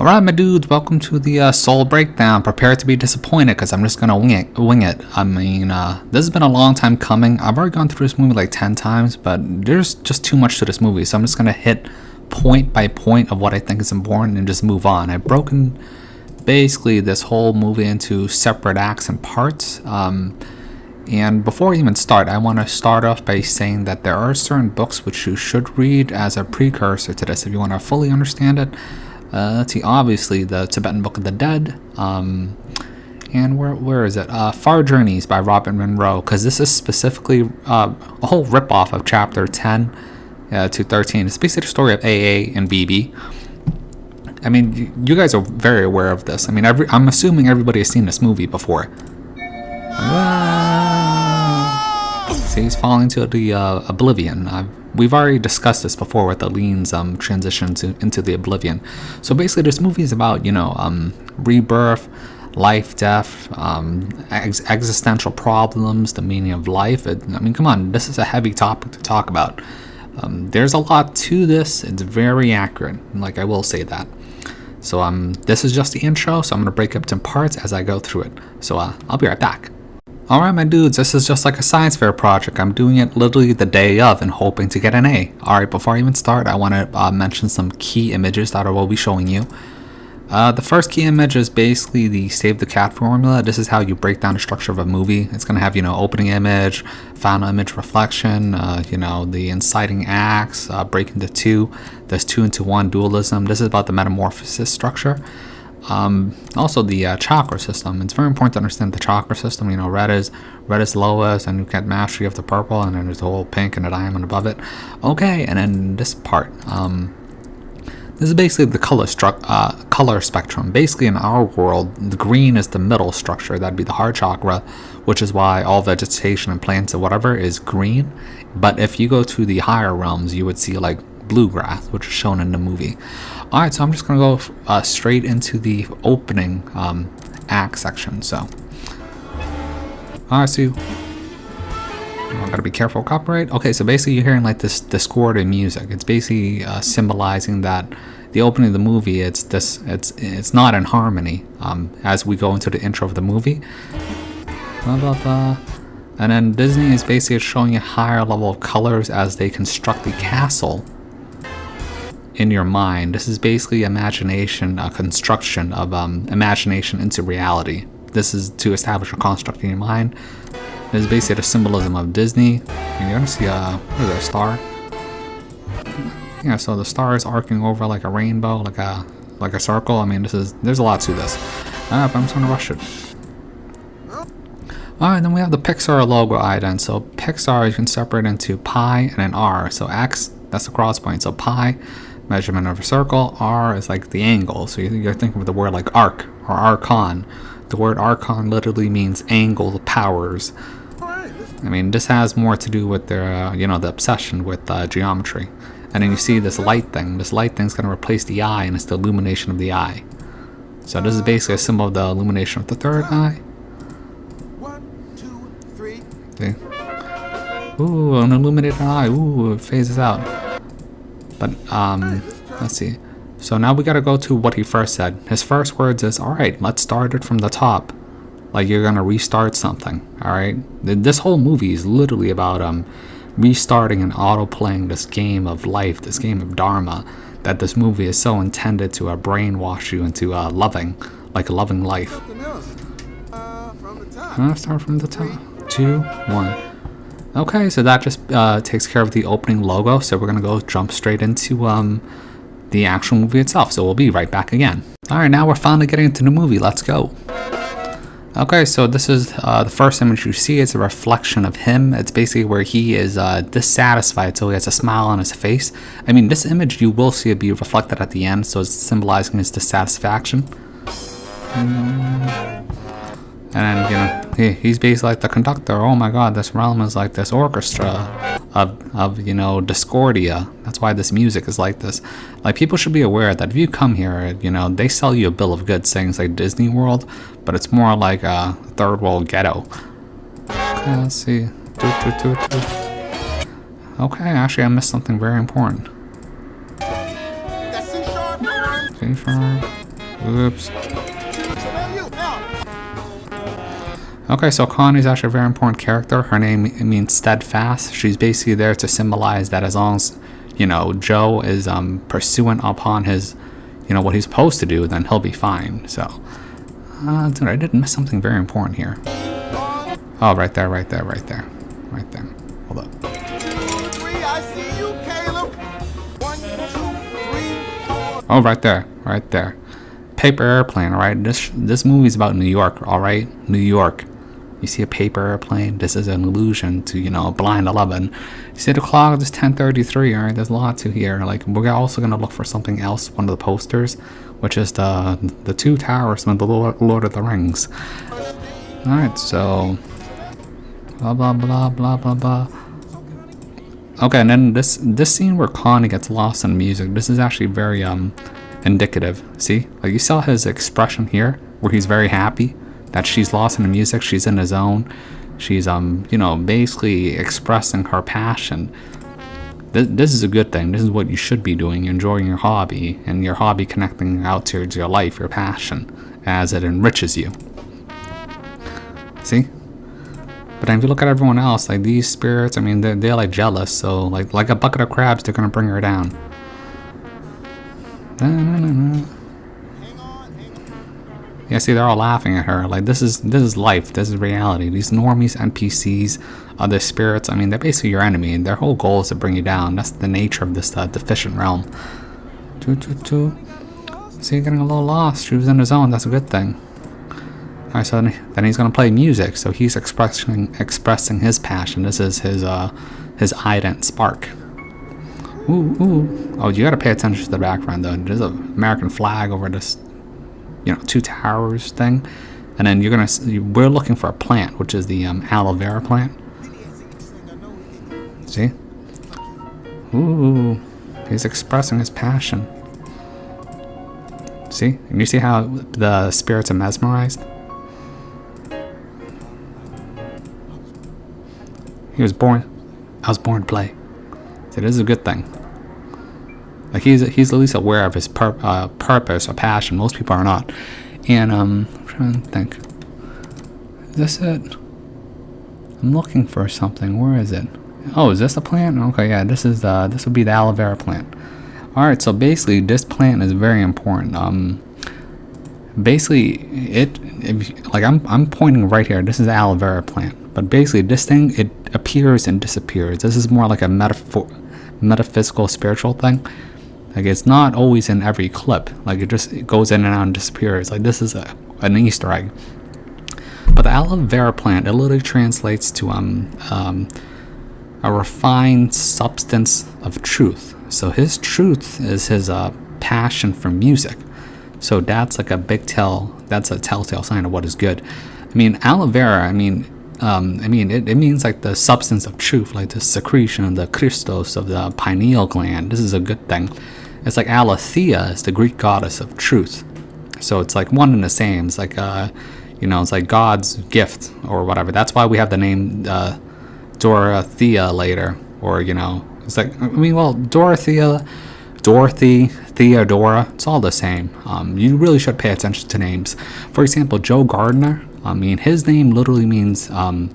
Alright, my dudes, welcome to the Soul Breakdown. Prepare to be disappointed because I'm just gonna wing it. I mean, this has been a long time coming. I've already gone through this movie like 10 times, but there's just too much to this movie, so I'm just gonna hit point by point of what I think is important and just move on. I've broken basically this whole movie into separate acts and parts. And before I even start, I want to start off by saying that there are certain books which you should read as a precursor to this if you want to fully understand it. Let's see, obviously the Tibetan Book of the Dead, and where is it? Far Journeys by Robert Monroe, because this is specifically a whole ripoff of chapter 10 to 13. It's basically the story of AA and BB. I mean, you guys are very aware of this. I mean, I'm assuming everybody has seen this movie before. See, he's falling to the oblivion. We've already discussed this before with Aline's transition into the oblivion. So basically, this movie is about, rebirth, life, death, existential problems, the meaning of life. I mean, come on, this is a heavy topic to talk about. There's a lot to this. It's very accurate, like I will say that. So this is just the intro, so I'm going to break it up into parts as I go through it. So I'll be right back. Alright, my dudes, this is just like a science fair project. I'm doing it literally the day of and hoping to get an A. Alright, before I even start, I want to mention some key images that I will be showing you. The first key image is basically the Save the Cat formula. This is how you break down the structure of a movie. It's going to have, opening image, final image reflection, the inciting acts, break into two. There's 2 into 1 dualism. This is about the metamorphosis structure. Also the chakra system. It's very important to understand the chakra system. Red is lowest, and you get mastery of the purple, and then there's the whole pink and the diamond above it. Okay, and then this part. This is basically the color spectrum. Basically, in our world, the green is the middle structure. That'd be the heart chakra, which is why all vegetation and plants and whatever is green. But if you go to the higher realms, you would see like bluegrass, which is shown in the movie. Alright, so I'm just going to go straight into the opening act section. So, alright, so I gotta be careful with copyright. Okay, so basically you're hearing like this discordant music. It's basically symbolizing that the opening of the movie, it's not in harmony as we go into the intro of the movie. Blah, blah, blah. And then Disney is basically showing a higher level of colors as they construct the castle in your mind. This is basically imagination, a construction of imagination into reality. This is to establish a construct in your mind. This is basically the symbolism of Disney. And you're gonna see what is it, a star? Yeah, so the star is arcing over like a rainbow, like a circle. I mean, there's a lot to this. But I'm just gonna rush it. Alright, then we have the Pixar logo ident. So Pixar you can separate into pi and an R. So X, that's the cross point. So pi, measurement of a circle. R is like the angle. So you're thinking of the word like arc or archon. The word archon literally means angle powers. I mean, this has more to do with their, the obsession with geometry. And then you see this light thing. This light thing's going to replace the eye, and it's the illumination of the eye. So this is basically a symbol of the illumination of the third eye. 1, 2, 3. See? Ooh, an illuminated eye. Ooh, it phases out. But, let's see. So now we gotta go to what he first said. His first words is, alright, let's start it from the top. Like you're gonna restart something, alright? This whole movie is literally about restarting and auto-playing this game of life, this game of dharma, that this movie is so intended to brainwash you into loving, like a loving life. Let's start from the top. 2, 1. Okay, so that just takes care of the opening logo, so we're gonna jump straight into the actual movie itself, so we'll be right back again. Alright, now we're finally getting into the movie. Let's go. Okay, so this is the first image you see. It's a reflection of him. It's basically where he is dissatisfied, so he has a smile on his face. I mean, this image you will see it be reflected at the end, so it's symbolizing his dissatisfaction. And then, he's basically like the conductor. Oh my god, this realm is like this orchestra of discordia. That's why this music is like this. Like, people should be aware that if you come here, they sell you a bill of goods saying it's like Disney World, but it's more like a third world ghetto. Okay, let's see. Okay, actually I missed something very important. C sharp. Oops. So now you. Now. Okay, so Connie's actually a very important character. Her name means steadfast. She's basically there to symbolize that as long as, you know, Joe is pursuant upon his, you know, what he's supposed to do, then he'll be fine. So, dude, I did miss something very important here. Oh, right there. Hold up. 3. I see you, Caleb. 1, 2, 3, 4. Oh, right there. Paper airplane, alright? This movie's about New York, alright? New York. You see a paper airplane? This is an allusion to, you know, Blind 11. You see the clock is 10:33, alright? There's a lot to here. Like, we're also gonna look for something else, one of the posters, which is the two towers from the Lord of the Rings. Alright, so blah blah blah blah blah blah. Okay, and then this scene where Connie gets lost in music, this is actually very indicative. See, like you saw his expression here where he's very happy that she's lost in the music, she's in the zone, she's you know, basically expressing her passion. This is a good thing. This is what you should be doing, enjoying your hobby, and your hobby connecting out towards your life, your passion, as it enriches you. See? But then if you look at everyone else, like these spirits, I mean, they're like jealous, so like a bucket of crabs, they're gonna bring her down. Yeah, see, they're all laughing at her. Like, this is life. This is reality. These normies, NPCs, other spirits, I mean, they're basically your enemy, and their whole goal is to bring you down. That's the nature of this deficient realm. See, you're getting a little lost. She was in the zone. That's a good thing. Alright, so then he's gonna play music. So he's expressing his passion. This is his ident spark. Ooh. Oh, you gotta pay attention to the background though. There's an American flag over this, you know, two towers thing, and then we're looking for a plant, which is the aloe vera plant. See? Ooh, he's expressing his passion. See? And you see how the spirits are mesmerized? I was born to play. So this is a good thing. Like he's at least aware of his purpose or passion. Most people are not. And I'm trying to think. Is this it? I'm looking for something. Where is it? Oh, is this the plant? Okay, yeah. This would be the aloe vera plant. All right. So basically, this plant is very important. Basically, I'm pointing right here. This is the aloe vera plant. But basically, this thing, it appears and disappears. This is more like a metaphysical, spiritual thing. Like, it's not always in every clip. Like, it goes in and out and disappears. Like, this is an Easter egg. But the aloe vera plant, it literally translates to a refined substance of truth. So his truth is his passion for music. So that's like that's a telltale sign of what is good. I mean, aloe vera, it means like the substance of truth, like the secretion of the Christos of the pineal gland. This is a good thing. It's like Aletheia is the Greek goddess of truth. So it's like one and the same. It's like, it's like God's gift or whatever. That's why we have the name Dorothea later. Or, it's like, Dorothy, Theodora, it's all the same. You really should pay attention to names. For example, Joe Gardner, his name literally means, well,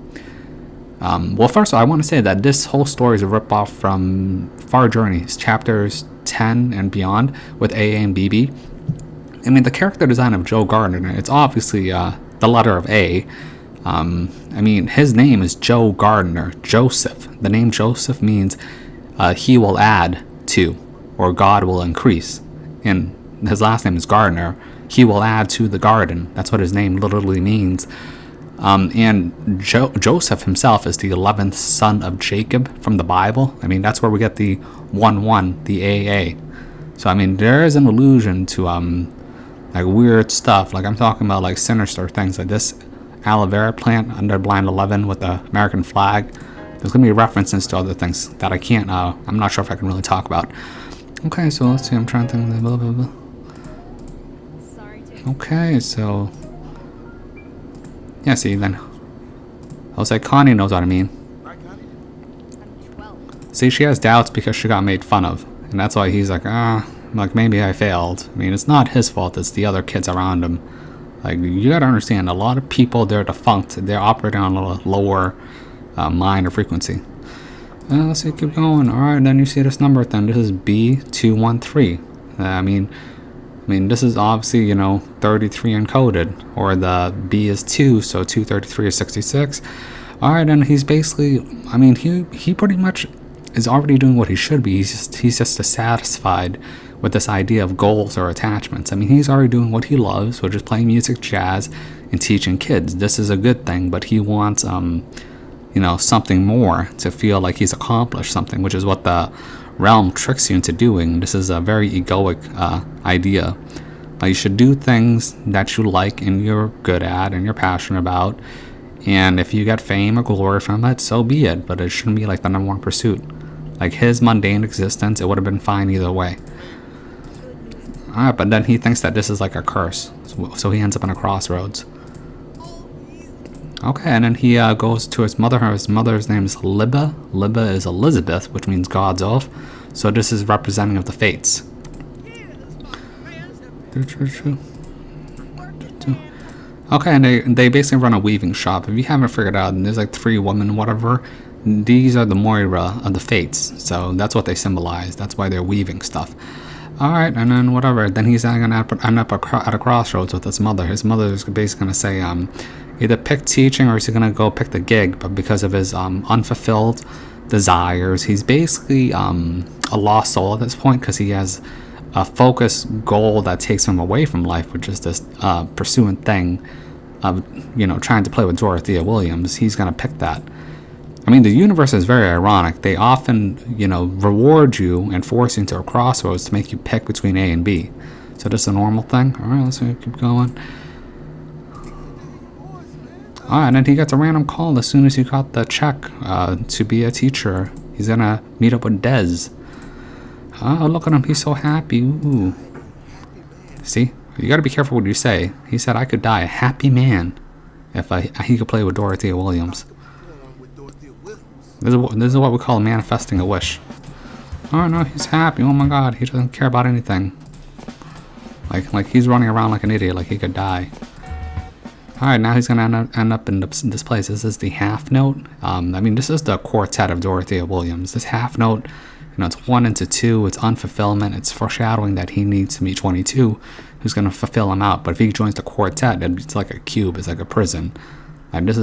first of all, I want to say that this whole story is a ripoff from Far Journeys, chapters 10 and beyond, with AA and BB. The character design of Joe Gardner, it's obviously the letter of A. His name is Joe Gardner, Joseph. The name Joseph means he will add to, or God will increase. And his last name is Gardner. He will add to the garden. That's what his name literally means. And Joseph himself is the 11th son of Jacob from the Bible. That's where we get the 1-1, the AA. So, there is an allusion to like weird stuff. Like, I'm talking about like sinister things, like this aloe vera plant under Blind 11 with the American flag. There's going to be references to other things that I'm not sure if I can really talk about. Okay, so let's see. I'm trying to think. Blah, blah, blah. Okay, so yeah, see, then I was like, Connie knows what I mean. See, she has doubts because she got made fun of, and that's why he's like, Like, maybe I failed. I mean, it's not his fault, it's the other kids around him. Like, you gotta understand, a lot of people, they're defunct. They're operating on a lower mind or frequency. Let's see, keep going. Alright, then you see this number then. This is B213. I mean, this is obviously, 33 encoded. Or the B is 2, so 233 is 66. Alright, and he's basically, he pretty much is already doing what he should be. He's just dissatisfied with this idea of goals or attachments. He's already doing what he loves, which is playing music, jazz, and teaching kids. This is a good thing, but he wants, something more to feel like he's accomplished something, which is what the realm tricks you into doing. This is a very egoic idea. You should do things that you like and you're good at and you're passionate about. And if you get fame or glory from it, so be it. But it shouldn't be like the number one pursuit. Like his mundane existence, it would have been fine either way. Alright, but then he thinks that this is like a curse. So he ends up in a crossroads. Okay, and then he goes to his mother. His mother's name is Libba. Libba is Elizabeth, which means God's oath. So this is representing of the fates. Okay, and they basically run a weaving shop. If you haven't figured out, there's like 3 women, whatever. These are the Moira of the fates. So that's what they symbolize. That's why they're weaving stuff. Alright, and then whatever. Then he's going to end up at a crossroads with his mother. His mother is basically going to say, either pick teaching or he's going to go pick the gig. But because of his unfulfilled desires, he's basically a lost soul at this point, because he has a focused goal that takes him away from life, which is this pursuant thing of, trying to play with Dorothea Williams. He's going to pick that. The universe is very ironic. They often, reward you and force you into a crossroads to make you pick between A and B. So this is a normal thing. Alright, let's keep going. Alright, and then he gets a random call as soon as he got the check to be a teacher. He's going to meet up with Dez. Oh, look at him. He's so happy. Ooh. See? You got to be careful what you say. He said I could die a happy man if he could play with Dorothea Williams. This is what we call manifesting a wish. Oh no, he's happy. Oh my god, he doesn't care about anything. Like he's running around like an idiot, like he could die. Alright, now he's gonna end up in this place. This is the half note. This is the quartet of Dorothea Williams. This half note, it's 1 into 2. It's unfulfillment. It's foreshadowing that he needs to meet 22, who's gonna fulfill him out. But if he joins the quartet, it's like a cube. It's like a prison. And this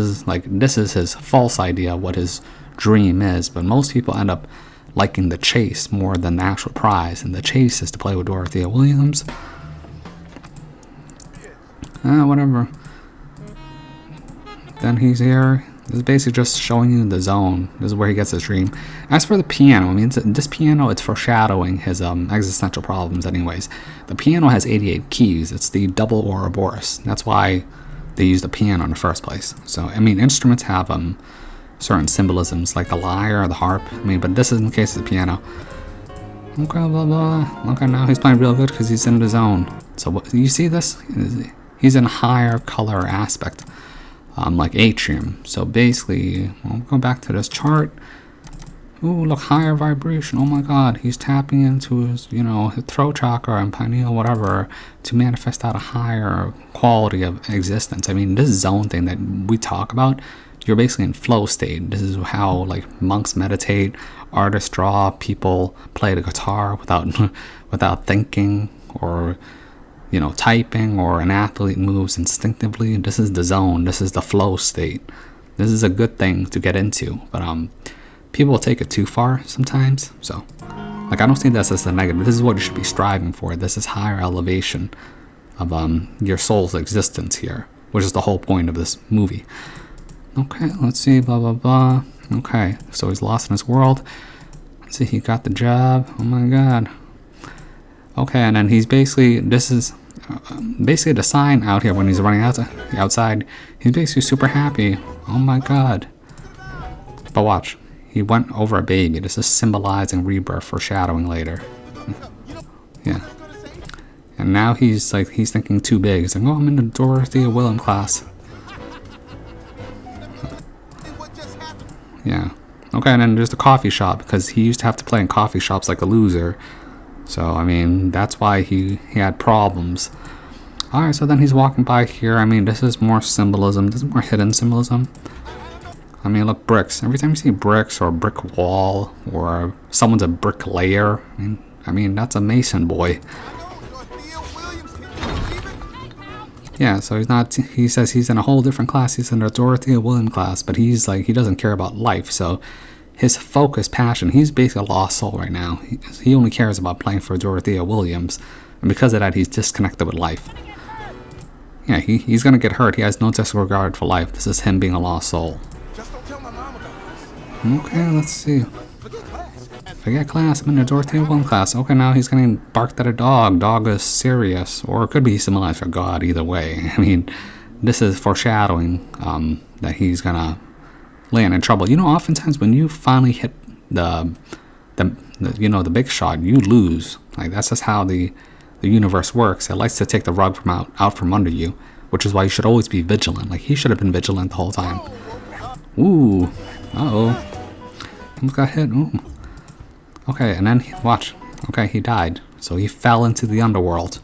is his false idea of what his dream is. But most people end up liking the chase more than the actual prize, and the chase is to play with Dorothea Williams. Whatever. Then he's here. This is basically just showing you the zone. This is where he gets his dream. As for the piano, this piano, it's foreshadowing his existential problems anyways. The piano has 88 keys. It's the double Ouroboros. That's why they use the piano in the first place. So, instruments have certain symbolisms, like the lyre or the harp. But this is in the case of the piano. Okay, blah, blah. Okay, now he's playing real good because he's in the zone. So, you see this? He's in a higher color aspect. Like atrium. So basically, I'll go back to this chart. Ooh, look, higher vibration. Oh my god, he's tapping into his, his throat chakra and pineal, whatever, to manifest out a higher quality of existence. This zone thing that we talk about, you're basically in flow state. This is how, monks meditate, artists draw, people play the guitar without thinking, or typing, or an athlete moves instinctively. This is the zone. This is the flow state. This is a good thing to get into, but people take it too far sometimes. So, I don't see this as a negative. This is what you should be striving for. This is higher elevation of your soul's existence here, which is the whole point of this movie. Okay, let's see, blah blah blah. Okay, so he's lost in his world. Let's see, he got the job. Oh my god. Okay, and then he's basically, this is basically the sign out here when he's running outside. He's basically super happy. Oh my god. But watch, he went over a baby. This is symbolizing rebirth, foreshadowing later. Yeah. And now he's thinking too big. He's like, oh, I'm in the Dorothea Williams class. Yeah. Okay, and then there's the coffee shop, because he used to have to play in coffee shops like a loser. So, I mean, that's why he had problems. Alright, so then he's walking by here. I mean, this is more symbolism. This is more hidden symbolism. I mean, look, bricks. Every time you see bricks or a brick wall or someone's a bricklayer, I mean that's a mason boy. Dorothea Williams, can you believe it? Yeah, so he's not, he says he's in a whole different class. He's in the Dorothea Williams class, but he's like, he doesn't care about life. So his focus, passion, he's basically a lost soul right now. He only cares about playing for Dorothea Williams. And because of that, he's disconnected with life. Yeah, he's going to get hurt. He has no disregard for life. This is him being a lost soul. Just don't tell my mom about this. Okay, let's see. Forget class. Forget class, I'm in the Dorothea Williams class. Okay, now he's getting barked at a dog. Dog is serious. Or it could be symbolized for God, either way. I mean, this is foreshadowing that he's going to land in trouble. You know, oftentimes when you finally hit the big shot, you lose. Like, that's just how the universe works. It likes to take the rug out from under you, which is why you should always be vigilant. Like, he should have been vigilant the whole time. Ooh. Uh-oh. Almost got hit. Ooh. Okay, and then, watch. Okay, he died. So he fell into the underworld.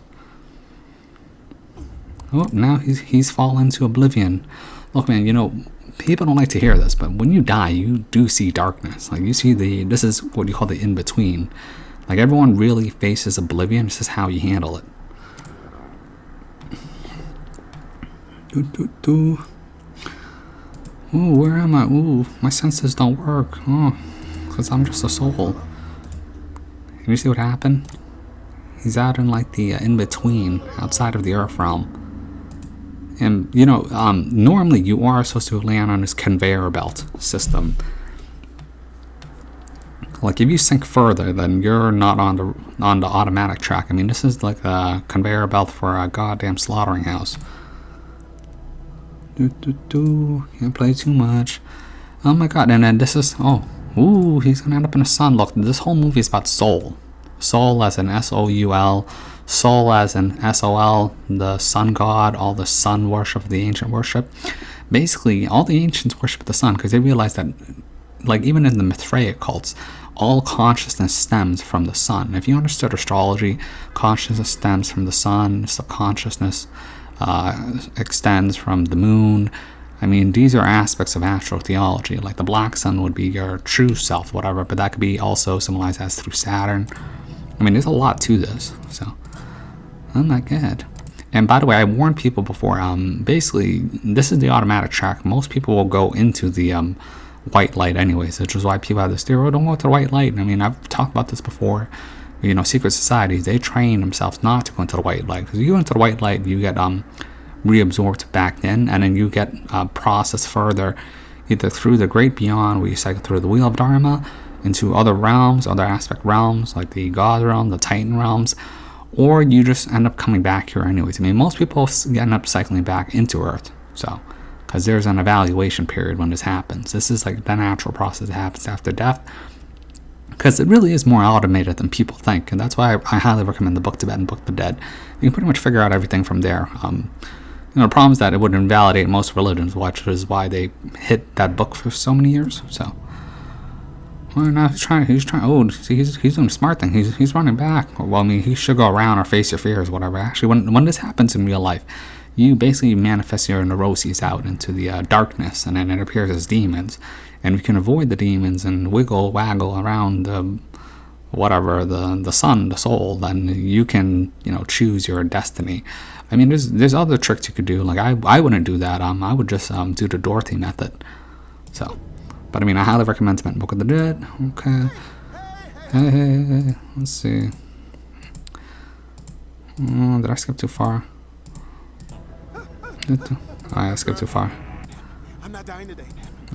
Oh, now he's fallen into oblivion. Look, man, you know, people don't like to hear this, but when you die, you do see darkness. Like, you see this is what you call the in-between. Like, everyone really faces oblivion. This is how you handle it. Ooh, where am I? Ooh, my senses don't work. Oh, because I'm just a soul. Can you see what happened? He's out in, like, the in-between, outside of the Earth realm. And, you know, normally you are supposed to land on this conveyor belt system. Like, if you sink further, then you're not on the automatic track. I mean, this is like a conveyor belt for a goddamn slaughtering house. Can't play too much. Oh my god, and then this is, ooh, he's gonna end up in the sun. Look, this whole movie is about soul. Soul as in S-O-U-L. Soul as in S-O-L, the sun god, all the sun worship, the ancient worship. Basically, all the ancients worship the sun because they realized that, like, even in the Mithraic cults, all consciousness stems from the sun. If you understood astrology, consciousness stems from the sun, subconsciousness extends from the moon. I mean, these are aspects of astrotheology. Like, the black sun would be your true self, whatever, but that could be also symbolized as through Saturn. I mean, there's a lot to this, so. Oh my god. And by the way, I warned people before, basically, this is the automatic track. Most people will go into the white light anyways, which is why people have this theory, don't go to the white light. I mean, I've talked about this before. You know, secret societies, they train themselves not to go into the white light. Because you go into the white light, you get reabsorbed back in, and then you get processed further, either through the great beyond, where you cycle through the wheel of Dharma, into other realms, other aspect realms, like the God realm, the Titan realms, or you just end up coming back here anyways. I mean, most people end up cycling back into Earth, so, because there's an evaluation period when this happens. This is like the natural process that happens after death, because it really is more automated than people think, and that's why I highly recommend the Book to Bed and Book to Dead. You can pretty much figure out everything from there. You know, the problem is that it would invalidate most religions, which is why they hit that book for so many years, so. Well, now he's trying, oh, see, he's doing a smart thing. He's running back. Well, I mean, he should go around or face your fears, whatever. Actually, when this happens in real life, you basically manifest your neuroses out into the darkness, and then it appears as demons. And you can avoid the demons and waggle around the sun, the soul, then you can, you know, choose your destiny. I mean, there's other tricks you could do. Like, I wouldn't do that. I would just do the Dorothy method. So. But I mean, I highly recommend Book of the Dead. Okay. Hey. Let's see. Did I skip too far? Oh, I skipped too far. I'm not dying today.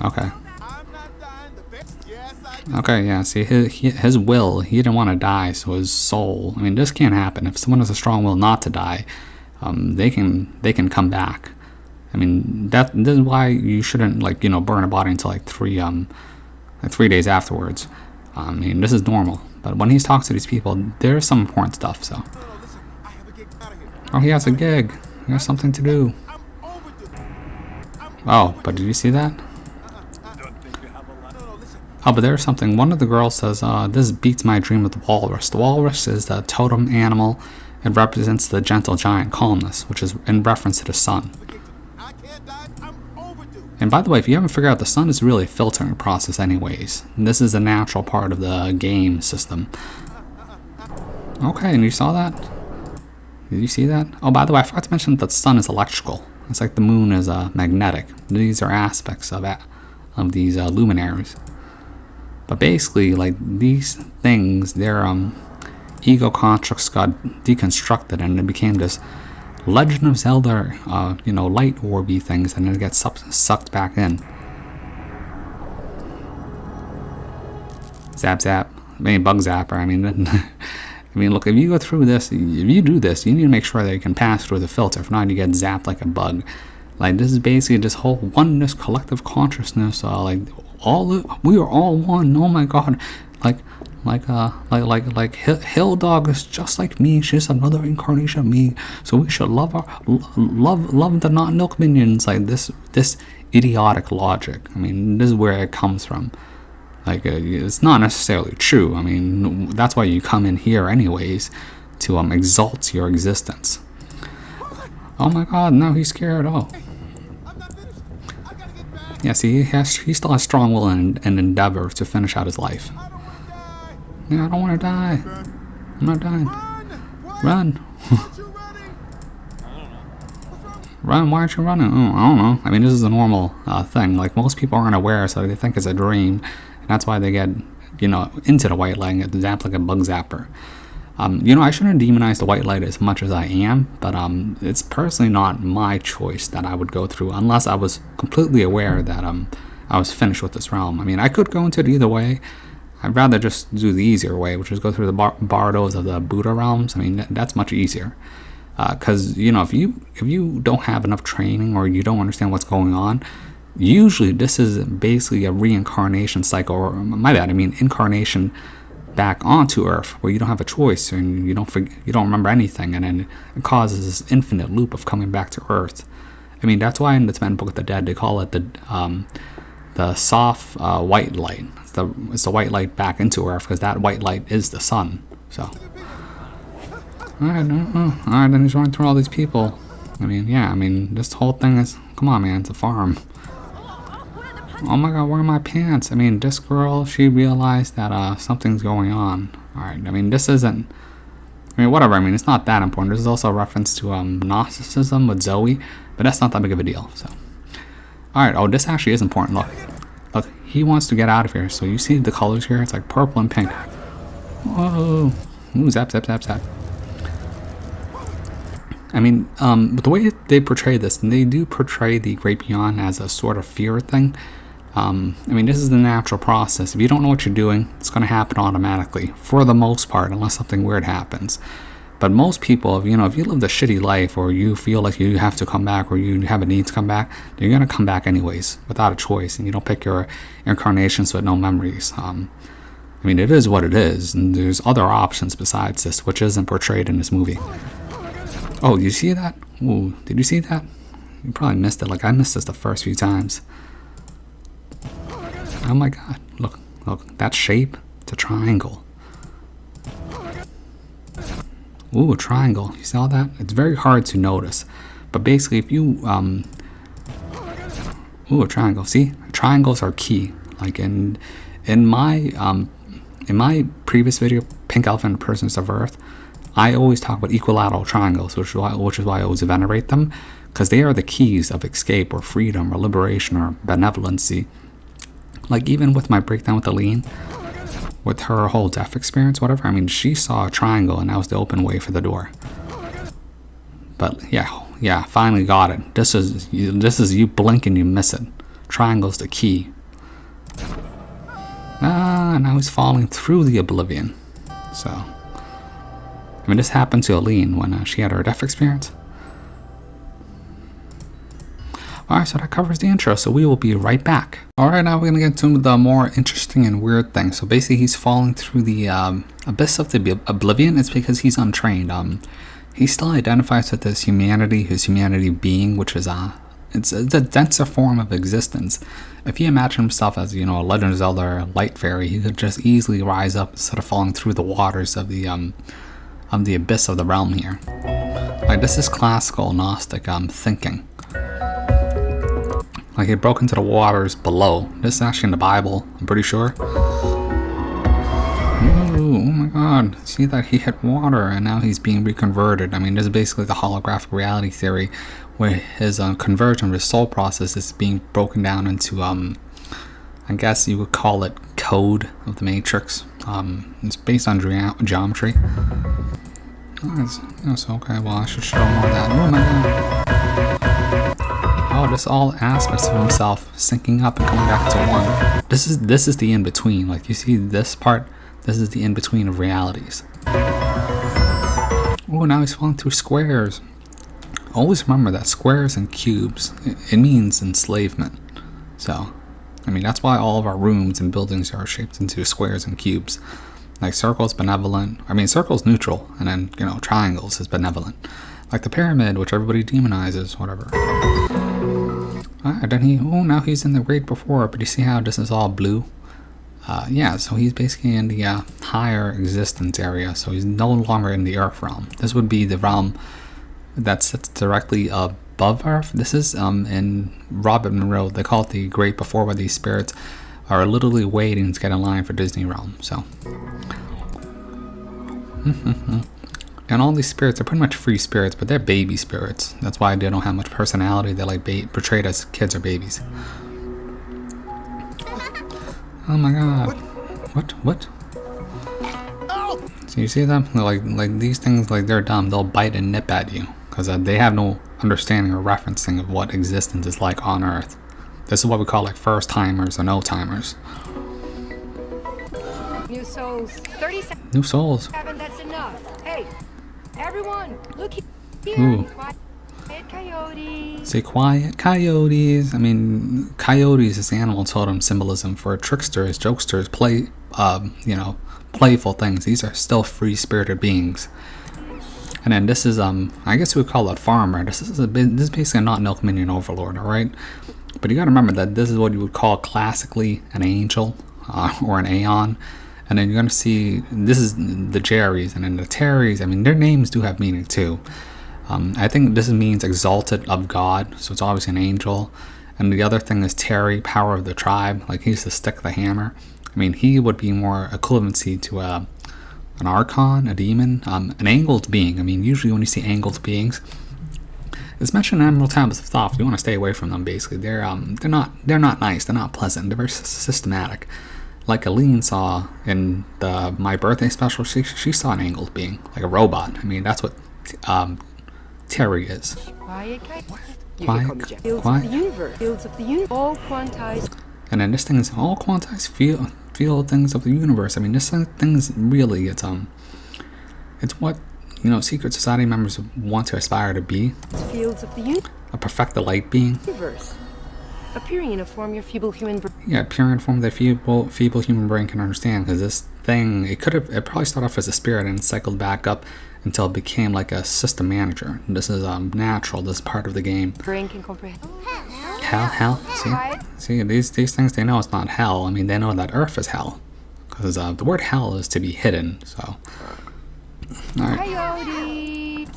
Okay. I'm not dying the best. Yes, I do. Okay, yeah, see, his will, he didn't want to die, so his soul, I mean, this can't happen. If someone has a strong will not to die, they can come back. I mean, this is why you shouldn't, like, you know, burn a body until like 3 days afterwards. I mean, this is normal. But when he's talking to these people, there's some important stuff. So. No, listen, I have a gig out of here. Oh, he has a gig. He has something to do. I'm overdue. Oh, but did you see that? No, Oh, but there's something. One of the girls says, this beats my dream of the walrus. The walrus is the totem animal. It represents the gentle giant calmness, which is in reference to the sun. I can't die. I'm overdue. And by the way, if you haven't figured out, the sun is really a filtering process anyways. And this is a natural part of the game system. Okay, and you saw that? Did you see that? Oh, by the way, I forgot to mention that the sun is electrical. It's like the moon is magnetic. These are aspects of these luminaries. But basically, like, these things, their ego constructs got deconstructed, and it became this Legend of Zelda, light orby things, and then it gets sucked back in. Zap zap. I mean, bug zapper. I mean, look, if you go through this, if you do this, you need to make sure that you can pass through the filter. If not, you get zapped like a bug. Like, this is basically this whole oneness, collective consciousness. We are all one. Oh my God. Like Hill Dog is just like me. She's another incarnation of me. So we should love the not milk minions. Like this idiotic logic. I mean, this is where it comes from. Like, it's not necessarily true. I mean, that's why you come in here anyways, to exalt your existence. Oh my God, now he's scared. Oh. I'm not finished. I gotta get back. Yeah, see, he still has strong will and endeavor to finish out his life. I don't want to die. Yeah, I don't want to die. I'm not dying. Run. Run. Aren't you running? Run, why aren't you running? Oh, I don't know. I mean, this is a normal thing. Like, most people aren't aware, so they think it's a dream. And that's why they get, into the white light and get zapped like a bug zapper. I shouldn't demonize the white light as much as I am, but it's personally not my choice that I would go through unless I was completely aware that I was finished with this realm. I mean, I could go into it either way. I'd rather just do the easier way, which is go through the bardos of the Buddha realms. I mean, that's much easier. Because, if you don't have enough training or you don't understand what's going on, usually this is basically a reincarnation cycle, or incarnation back onto Earth, where you don't have a choice and you don't remember anything, and then it causes this infinite loop of coming back to Earth. I mean, that's why in the Tibetan Book of the Dead they call it the soft white light. It's the white light back into Earth, because that white light is the sun. So, alright, then he's running through all these people. I mean, this whole thing is, come on, man, it's a farm. Oh my God, where are my pants? I mean, this girl, she realized that something's going on. Alright, I mean, this isn't, whatever, it's not that important. This is also a reference to Gnosticism with Zoe, but that's not that big of a deal, so. Alright, oh, this actually is important. Look, he wants to get out of here. So you see the colors here? It's like purple and pink. Whoa. Ooh, zap, zap, zap, zap. I mean, but the way they portray this, and they do portray the Great Beyond as a sort of fear thing. This is the natural process. If you don't know what you're doing, it's going to happen automatically, for the most part, unless something weird happens. But most people, if you live a shitty life, or you feel like you have to come back, or you have a need to come back, you're going to come back anyways, without a choice, and you don't pick your incarnations with no memories. It is what it is, and there's other options besides this, which isn't portrayed in this movie. Oh, you see that? Ooh, did you see that? You probably missed it. Like, I missed this the first few times. Oh my God, look, that shape, it's a triangle. Ooh, a triangle. You saw that? It's very hard to notice. But basically, if you, ooh, a triangle. See? Triangles are key. Like in my previous video, Pink Elephant Persons of Earth, I always talk about equilateral triangles, which is why I always venerate them, because they are the keys of escape or freedom or liberation or benevolency. Like, even with my breakdown with Aline, with her whole death experience, whatever, she saw a triangle, and that was the open way for the door. But yeah, finally got it. This is you blink and you miss it. Triangle's the key. Now he's falling through the oblivion. So, this happened to Aline when she had her death experience. Alright, so that covers the intro, so we will be right back. Alright, now we're going to get to the more interesting and weird things. So basically, he's falling through the abyss of the oblivion. It's because he's untrained. He still identifies with his humanity being, which is it's a denser form of existence. If he imagined himself as, you know, a Legend of Zelda or a light fairy, he could just easily rise up instead of falling through the waters of the abyss of the realm here. Like, this is classical Gnostic thinking. Like, he broke into the waters below. This is actually in the Bible, I'm pretty sure. Ooh, oh my god. See that he hit water and now he's being reconverted. I mean, this is basically the holographic reality theory where his conversion of his soul process is being broken down into, I guess you would call it code of the Matrix. It's based on geometry. Oh, so okay, well, I should show more of that. Oh my god. Oh, this all aspects of himself syncing up and coming back to one. This is the in-between. Like, you see this part? This is the in-between of realities. Oh, now he's falling through squares. Always remember that squares and cubes, it means enslavement. So, I mean, that's why all of our rooms and buildings are shaped into squares and cubes. Like, circles benevolent. I mean, circles neutral, and then, you know, triangles is benevolent. Like the pyramid, which everybody demonizes, whatever. Now he's in the Great Before, but you see how this is all blue? Yeah, so he's basically in the higher existence area, so he's no longer in the Earth realm. This would be the realm that sits directly above Earth. This is in Robert Monroe. They call it the Great Before, where these spirits are literally waiting to get in line for Disney Realm. So, and all these spirits are pretty much free spirits, but they're baby spirits. That's why they don't have much personality. They're like portrayed as kids or babies. Oh my god. What? So you see them? Like these things, like, they're dumb. They'll bite and nip at you because they have no understanding or referencing of what existence is like on Earth. This is what we call like first timers or no timers. New souls. 37. New souls. That's enough. Hey, everyone, look here. Ooh. Quiet coyotes. Say quiet coyotes. I mean, coyotes is animal totem symbolism for tricksters, jokesters, playful things. These are still free-spirited beings. And then this is I guess we would call it farmer. This is basically not Milk Minion Overlord, all right? But you got to remember that this is what you would call classically an angel or an Aeon. And then you're going to see this is the Jerrys and then the Terrys. I mean, their names do have meaning too. I think this means exalted of God, so it's obviously an angel. And the other thing is Terry, power of the tribe. Like, he's the stick, the hammer. I mean, he would be more equivalency to an archon, a demon, an angled being. I mean, usually when you see angled beings, it's mentioned in Emerald Tablets of Thoth. You want to stay away from them. Basically, they're not nice. They're not pleasant. They're very systematic. Like Aline saw in My Birthday special, she saw an angled being, like a robot. I mean, that's what Terry is. Quiet. Quiet. Fields of the universe. Fields of the universe. All quantized. And then this thing is all quantized field things of the universe. I mean, this thing's really it's what, you know, secret society members want to aspire to be. Fields of the universe. A perfected light being. Appearing in a form your feeble human brain. Yeah, appearing in a form that feeble human brain can understand. Because this thing, it probably started off as a spirit and cycled back up until it became like a system manager. This is natural. This is part of the game. Brain can comprehend. Hell. See, these things, they know it's not hell. I mean, they know that Earth is hell, because the word hell is to be hidden. So, all right. Coyote.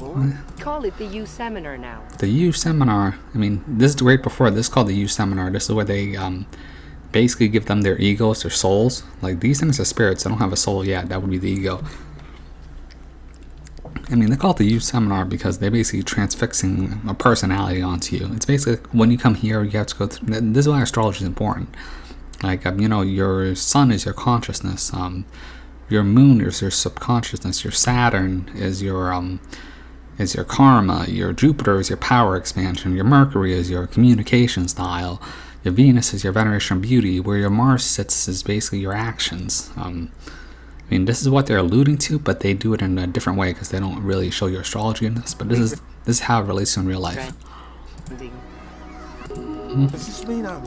Call it the U Seminar now. The U Seminar. I mean, this is the Great Before. This is called the U Seminar. This is where they basically give them their egos, their souls. Like, these things are spirits. They don't have a soul yet. That would be the ego. I mean, they call it the U Seminar because they're basically transfixing a personality onto you. It's basically, when you come here, you have to go through. This is why astrology is important. Like, your sun is your consciousness. Your moon is your subconsciousness. Your Saturn is your karma. Your Jupiter is your power expansion. Your Mercury is your communication style. Your Venus is your veneration of beauty. Where your Mars sits is basically your actions. I mean, this is what they're alluding to, but they do it in a different way because they don't really show you astrology in this. But this is how it relates to in real life. Does this mean I'm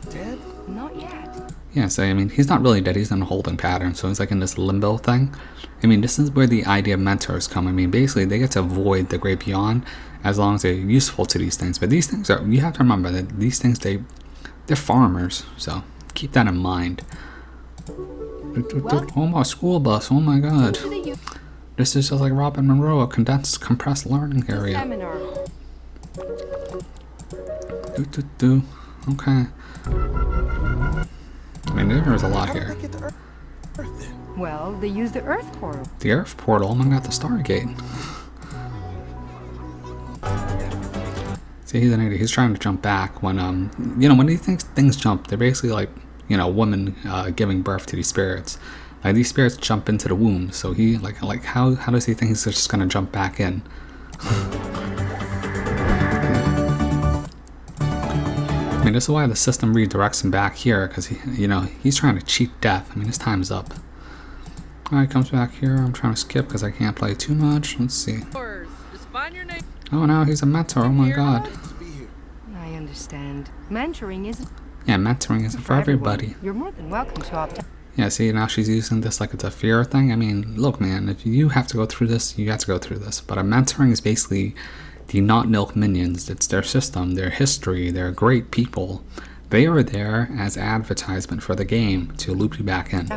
dead? Not yet. Yeah, so I mean, he's not really dead. He's in a holding pattern, so he's like in this limbo thing. I mean, this is where the idea of mentors come. I mean, basically, they get to avoid the great beyond, as long as they're useful to these things. But these things are, you have to remember that these things, they're farmers, so keep that in mind. Oh, my school bus, oh my god. To the U This is just like Robin Monroe, a compressed learning area. seminar. Okay. I mean, there's a lot How did here. they get to Earth then? Well, they use the Earth portal. The Earth portal, oh my god, the Stargate. See, he's an idiot. He's trying to jump back when, you know, when he thinks things jump, they're basically like, you know, women giving birth to these spirits. Like, these spirits jump into the womb, so he, like how does he think he's just gonna jump back in? I mean, this is why the system redirects him back here, because he, you know, he's trying to cheat death. I mean, his time's up. Alright, comes back here. I'm trying to skip because I can't play too much. Let's see. Just find your name. Oh, now he's a mentor. Oh my god. Let's be here. I understand. Mentoring isn't Yeah, mentoring isn't for everybody. You're more than welcome to opt out. Yeah, see, now she's using this like it's a fear thing. I mean, look, man, if you have to go through this, you have to go through this. But a mentoring is basically the not milk minions. It's their system, their history, they're great people. They are there as advertisement for the game to loop you back in.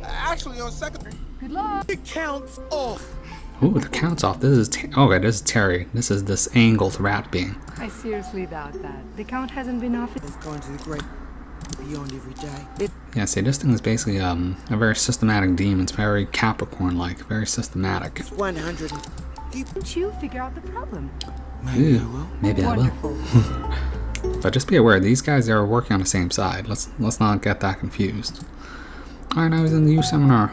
Actually, on second, Good luck. it counts off. Ooh, the count's off. This is okay. This is Terry. This is this angled rat being. I seriously doubt that. The count hasn't been off. It's going to the great beyond every day. Yeah, see, this thing is basically a very systematic demon. It's very Capricorn-like, very systematic. It's 100. Didn't you figure out the problem? Maybe I Ooh, will. maybe I will. Wonderful. But just be aware, these guys are working on the same side. Let's not get that confused. Alright, now he's in the U seminar.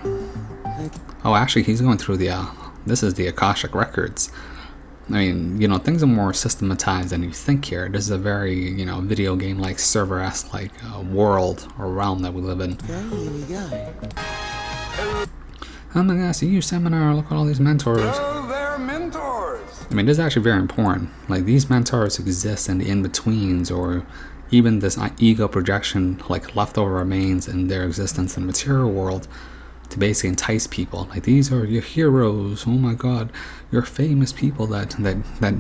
Oh, actually, he's going through the, this is the Akashic Records. I mean, you know, things are more systematized than you think here. This is a very, you know, video game-like, server-esque, like, world or realm that we live in. Okay, here we go. Oh my gosh, the U seminar, look at all these mentors. Oh, they're mentors. I mean, this is actually very important. Like, these mentors exist in the in-betweens, or even this ego projection, like, leftover remains in their existence in the material world to basically entice people. Like, these are your heroes. Oh my god, you're famous people that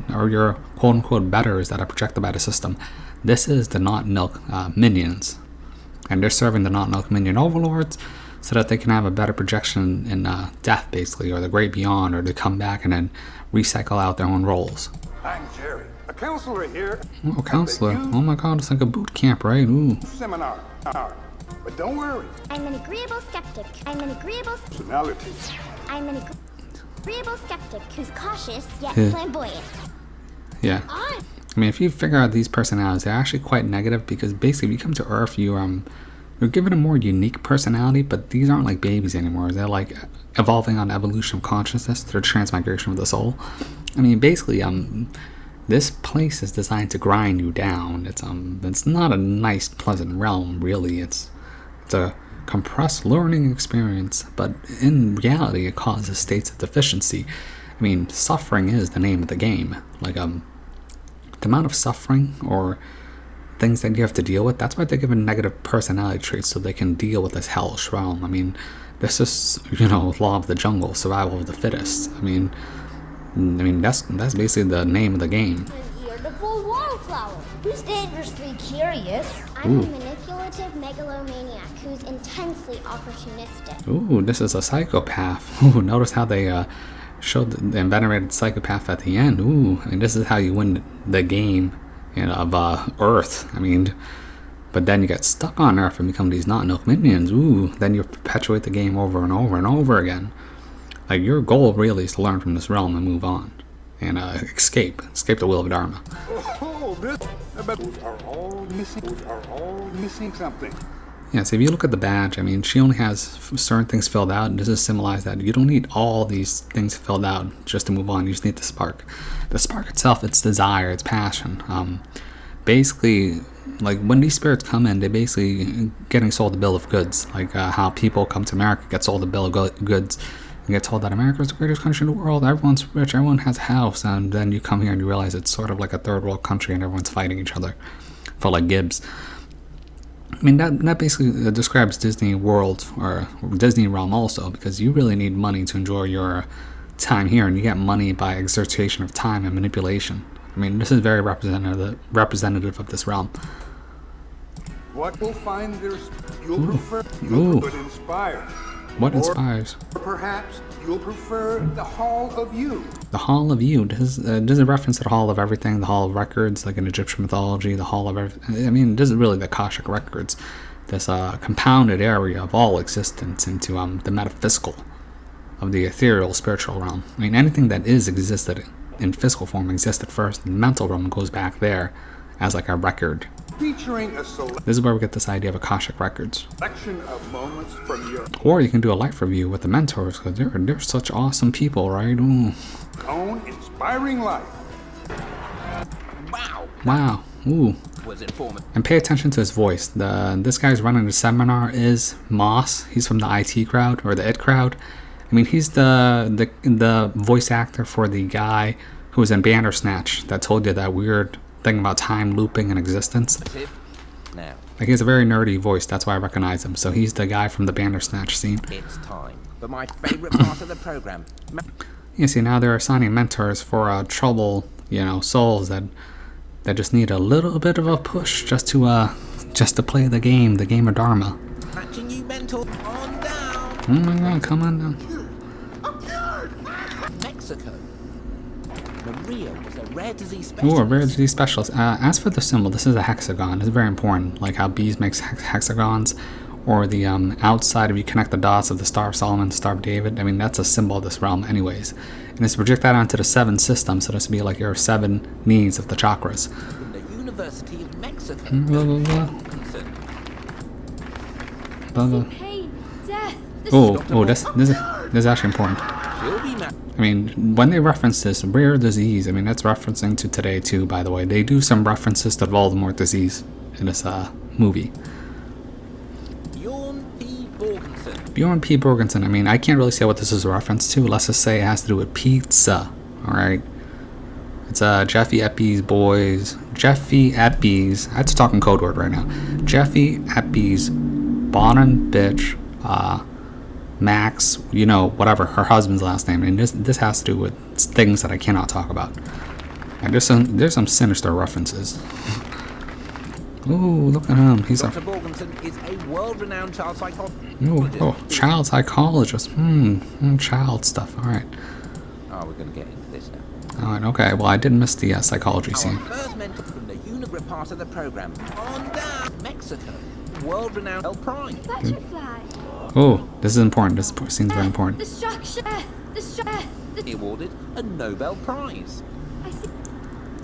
are your quote-unquote betters that are projected by the system. This is the not milk minions. And they're serving the not milk minion overlords so that they can have a better projection in death, basically, or the great beyond, or to come back and then recycle out their own roles. I'm Jerry, a counselor here. Oh, counselor. Oh my god, it's like a boot camp, right? Ooh. Seminar. But don't worry, I'm an agreeable skeptic. personality. I'm an agreeable skeptic who's cautious yet Yeah. flamboyant. Yeah. I mean, if you figure out these personalities, they're actually quite negative because basically, when you come to Earth, you're given a more unique personality, but these aren't like babies anymore. They're like evolving on evolution of consciousness through transmigration of the soul. I mean, basically, this place is designed to grind you down. It's not a nice, pleasant realm, really. It's a compressed learning experience, but in reality, it causes states of deficiency. I mean, suffering is the name of the game. Like, the amount of suffering or things that you have to deal with, that's why they're given negative personality traits, so they can deal with this hellish realm. I mean, this is, you know, law of the jungle, survival of the fittest. I mean that's basically the name of the game. An irritable wallflower who's dangerously curious. I'm Ooh. a manipulative megalomaniac who's intensely opportunistic. Ooh, this is a psychopath. Ooh, notice how they showed the venerated psychopath at the end. Ooh, I mean, this is how you win the game, you know, of Earth. I mean, but then you get stuck on Earth and become these not milk minions. Ooh, then you perpetuate the game over and over and over again. Like, your goal really is to learn from this realm and move on and escape the wheel of Dharma. Oh, this. But those are all missing something. Yeah, so if you look at the badge, I mean, she only has certain things filled out, and this is symbolized that you don't need all these things filled out just to move on. You just need the spark. The spark itself, it's desire, it's passion. Basically, like, when these spirits come in, they're basically getting sold a bill of goods. Like how people come to America, get sold a bill of goods, and get told that America is the greatest country in the world, everyone's rich, everyone has a house, and then you come here and you realize it's sort of like a third world country and everyone's fighting each other for, like, Gibbs. I mean, that basically describes Disney World or Disney realm also, because you really need money to enjoy your time here, and you get money by exertion of time and manipulation. I mean, this is very representative of this realm. What will find there's you'll prefer Ooh. would inspire. What Or inspires? perhaps you'll prefer the Hall of You. The Hall of You. Does it reference to the Hall of Everything, the Hall of Records, like in Egyptian mythology, the Hall of everything? I mean, this is really the Akashic Records, this compounded area of all existence into the metaphysical, of the ethereal spiritual realm. I mean, anything that is existed in physical form existed first. The mental realm goes back there as like a record. Featuring a This is where we get this idea of Akashic Records. selection of moments from your Or you can do a life review with the mentors, because they're such awesome people, right? Ooh. own inspiring life. Wow. Ooh. Was informative. And pay attention to his voice. This guy's running the seminar is Moss. He's from the IT crowd, or the IT crowd. I mean, he's the voice actor for the guy who was in Bandersnatch that told you that weird thing about time looping and existence. Now, Like, he has a very nerdy voice. That's why I recognize him. So he's the guy from the Bandersnatch scene. it's time for my favorite part of the program. You see, now they're assigning mentors for trouble, souls that just need a little bit of a push just to play the game of Dharma. Matching you mental on down. Oh my God, come on down. Mexico. Maria was a rare disease specialist. Ooh, a rare disease specialist. As for the symbol, this is a hexagon. It's very important, like how bees makes hexagons, or the outside, if you connect the dots of the Star of Solomon, the Star of David. I mean, that's a symbol of this realm anyways. And it's project that onto the 7 systems, so this would be like your 7 needs of the chakras. From the University of Mexico. Blah, blah, blah. Wilkinson. Blah, blah. Pain, death, Oh, this is actually important. She'll be mad. I mean, when they reference this rare disease, I mean, that's referencing to today too, by the way. They do some references to Voldemort disease in this movie. Bjorn P. Borgensen. Bjorn P. Borgensen, I mean, I can't really say what this is a reference to. Let's just say it has to do with pizza, alright? It's Jeffy Eppy's boys. Jeffy Eppy's, I have to talk in code word right now. Jeffy Eppy's Bonham bitch, Max, whatever, her husband's last name. And this has to do with things that I cannot talk about. And there's some sinister references. Ooh, look at him. He's a Dr. Borgensen is a world-renowned child psychologist. child psychologist. Child stuff. All right. Oh, we're going to get into this now. All right. Okay. Well, I did miss the psychology Our scene. first mentor from the Unigrid part of the program. On down, Mexico. World-renowned El Prime. butterfly, Oh, this is important. This scene's very important. destruction, He awarded a Nobel Prize. I see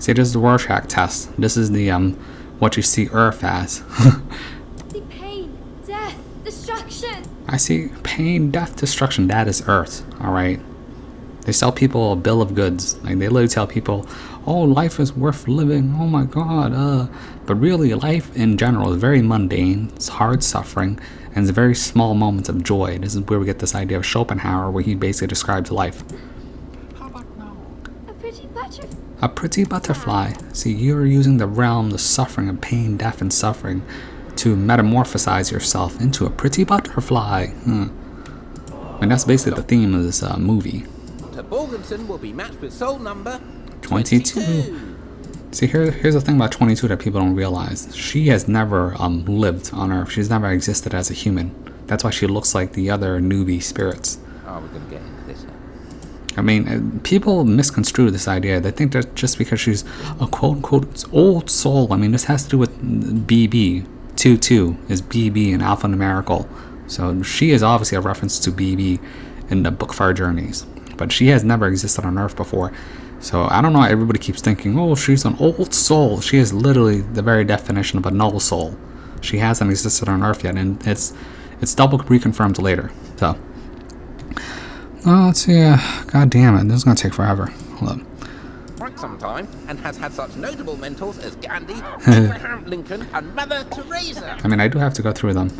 See, this is the Rorschach test. This is the what you see Earth as. pain, death, destruction. I see pain, death, destruction. That is Earth. All right. They sell people a bill of goods. Like, they literally tell people, "Oh, life is worth living. Oh my God." But really, life in general is very mundane. It's hard suffering, and it's very small moments of joy. This is where we get this idea of Schopenhauer, where he basically describes life. A pretty butterfly. A pretty butterfly. See, you're using the realm, the suffering of pain, death, and suffering to metamorphosize yourself into a pretty butterfly. And that's basically the theme of this movie. Dr. Borgensen will be matched with soul number 22. See, here's the thing about 22 that people don't realize. She has never lived on Earth. She's never existed as a human. That's why she looks like the other newbie spirits. Oh, we're going to get into this now. I mean, people misconstrue this idea. They think that just because she's a quote-unquote old soul, I mean, this has to do with BB. 22 is BB in alphanumerical. So she is obviously a reference to BB in the Book Far Journeys. But she has never existed on Earth before. So I don't know why everybody keeps thinking, oh, she's an old soul. She is literally the very definition of a null soul. She hasn't existed on Earth yet, and it's double reconfirmed later. So, let's see. God damn it, this is gonna take forever. Hold up. Quite some time, and has had such notable mentors as Gandhi, Abraham Lincoln, and Mother Teresa. I mean, I do have to go through them.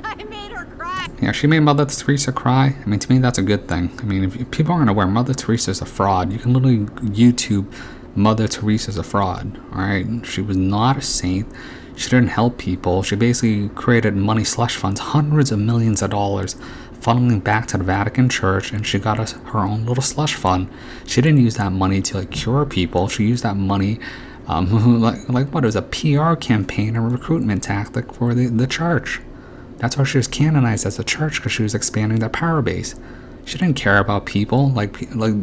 I made her cry. Yeah, she made Mother Teresa cry. I mean, to me, that's a good thing. I mean, if people aren't aware, Mother Teresa's a fraud. You can literally YouTube Mother Teresa's a fraud. All right, she was not a saint. She didn't help people. She basically created money slush funds, hundreds of millions of dollars, funneling back to the Vatican Church, and she got us her own little slush fund. She didn't use that money to like cure people. She used that money, like what? It was a PR campaign, a recruitment tactic for the church. That's why she was canonized as a church, because she was expanding their power base. She didn't care about people. Like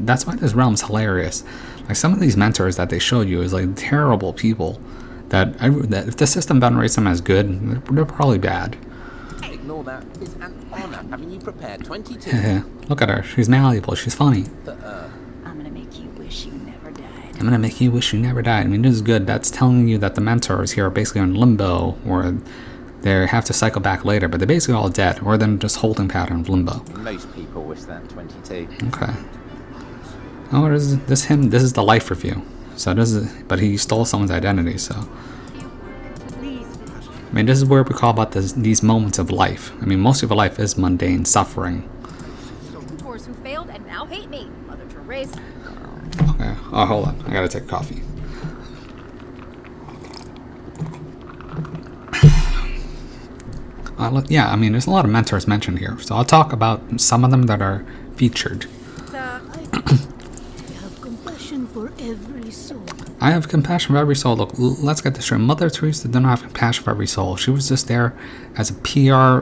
that's why this realm's hilarious. Like some of these mentors that they show you is like terrible people. That if the system venerates them as good, they're probably bad. Ignore that. It's an honor having you prepared 22. Look at her. She's malleable. She's funny. I'm gonna make you wish you never died. I'm gonna make you wish you never died. I mean, this is good. That's telling you that the mentors here are basically in limbo, or they have to cycle back later, but they're basically all dead, or then just holding pattern of limbo. Most people wish that 22. Okay. Oh, this is the life review. So this is, but he stole someone's identity. So, I mean, this is where we call about these moments of life. I mean, most of your life is mundane suffering. Mentors who failed and now hate me. Mother Teresa. Okay. Oh, hold on. I gotta take coffee. Yeah, I mean, there's a lot of mentors mentioned here, so I'll talk about some of them that are featured. For every soul. I have compassion for every soul. Look, let's get this straight. Mother Teresa did not have compassion for every soul. She was just there as a PR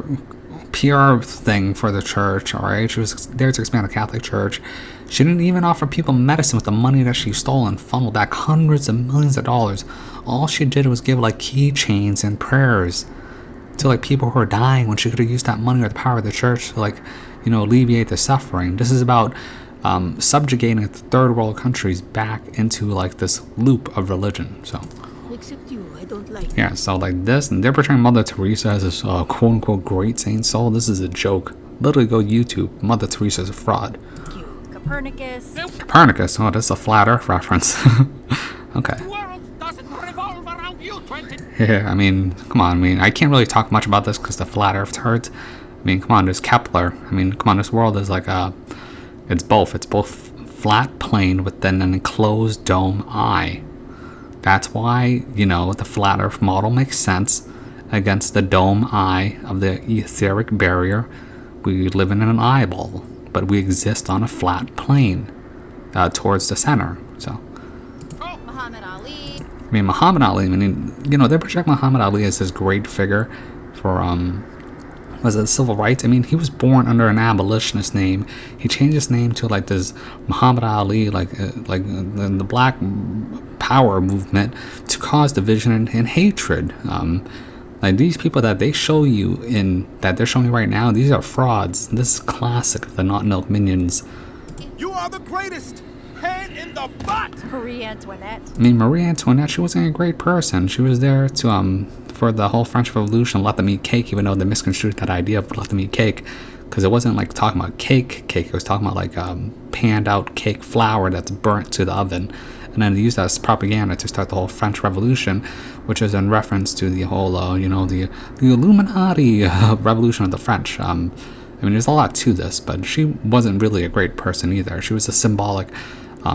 thing for the church, alright? She was there to expand the Catholic Church. She didn't even offer people medicine with the money that she stole and funneled back hundreds of millions of dollars. All she did was give like keychains and prayers to like people who are dying, when she could have used that money or the power of the church to, like, you know, alleviate the suffering. This is about subjugating third world countries back into like this loop of religion. So Except you, I don't like. yeah, so like this, and they're portraying Mother Teresa as this quote unquote great saint soul. This is a joke. Literally go YouTube. Mother Teresa is a fraud. You. Copernicus. Copernicus. Oh, that's a flat Earth reference. Okay. Yeah, I mean, come on. I mean, I can't really talk much about this because the flat Earth hurts. I mean, come on. There's Kepler. I mean, come on. This world is like it's both. It's both flat plane with then an enclosed dome eye. That's why, you know, the flat Earth model makes sense against the dome eye of the etheric barrier. We live in an eyeball, but we exist on a flat plane towards the center. So, Muhammad Ali. I mean, Muhammad Ali. I mean, you know, they project Muhammad Ali as this great figure for was it civil rights? I mean, he was born under an abolitionist name. He changed his name to like this Muhammad Ali, like the Black Power movement, to cause division and hatred. Like these people that they show you that they're showing you right now, these are frauds. This is classic of the Not Milk Minions. You are the greatest. Head in the butt. Marie Antoinette. I mean, Marie Antoinette, she wasn't a great person. She was there to for the whole French Revolution, let them eat cake, even though they misconstrued that idea of let them eat cake, because it wasn't like talking about cake. It was talking about like panned out cake flour that's burnt to the oven, and then they used that as propaganda to start the whole French Revolution, which is in reference to the whole, you know, the Illuminati revolution of the French. I mean, there's a lot to this, but she wasn't really a great person either. She was a symbolic,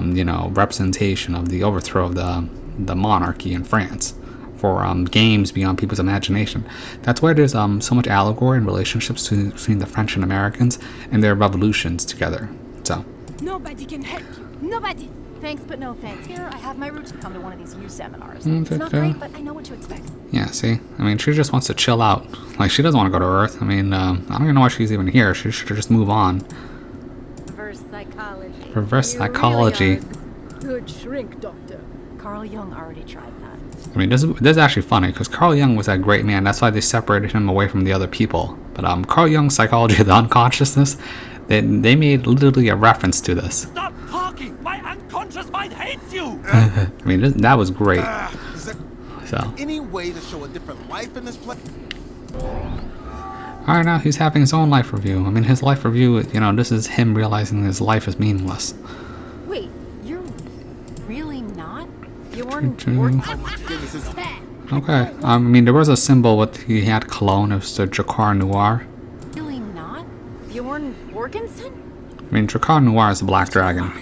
you know, representation of the overthrow of the monarchy in France for games beyond people's imagination. That's why there's so much allegory and relationships between the French and Americans and their revolutions together. So Nobody can help you. Nobody. Thanks, but no thanks. Here, I have my roots. Come to one of these youth seminars. It's not great, but I know what to expect. yeah, see, I mean, she just wants to chill out. Like, she doesn't want to go to Earth. I mean, I don't even know why she's even here. She should just move on. Reverse psychology. Reverse psychology. Good shrink, doctor. Carl Jung already tried that. I mean, this is actually funny, because Carl Jung was that great man. That's why they separated him away from the other people. But Carl Jung's psychology of the unconsciousness, they made literally a reference to this. Stop talking! My unconscious mind hates you! I mean, that was great. Is there So, any way to show a different life in this place? alright, now he's having his own life review. I mean, his life review, you know, this is him realizing his life is meaningless. Wait, you're really not? You weren't True. working? Goodness, is Okay, I mean, there was a symbol with he had cologne. It was the Drakkar Noir. Really not? Bjorn Borgensen? I mean, Drakkar Noir is a black dragon.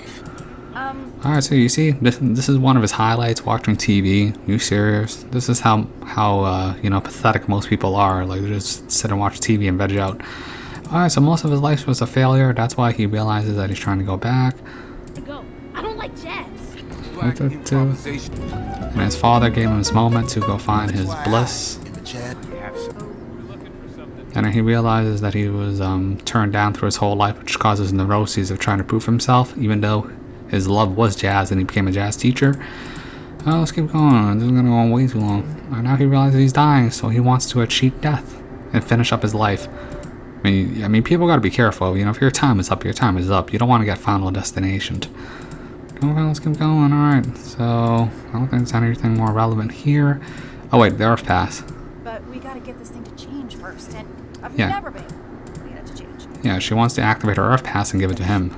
Alright, so you see, this is one of his highlights, watching TV. You serious? This is how you know, pathetic most people are. Like, they just sit and watch TV and veg out. Alright, so most of his life was a failure. That's why he realizes that he's trying to go back. Go. I don't like jazz. Black improvisation. And his father gave him his moment to go find his bliss. And then he realizes that he was turned down through his whole life, which causes neuroses of trying to prove himself, even though his love was jazz and he became a jazz teacher. Oh, let's keep going. This is going to go on way too long. And now he realizes he's dying, so he wants to cheat death and finish up his life. I mean, people got to be careful. You know, if your time is up, your time is up. You don't want to get Final Destination. Okay, let's keep going. Alright, so I don't think there's anything more relevant here. Oh, wait, the Earth Pass. But we gotta get this thing to change first, and I've Yeah. never been made it to change. Yeah, she wants to activate her Earth Pass and give it to him.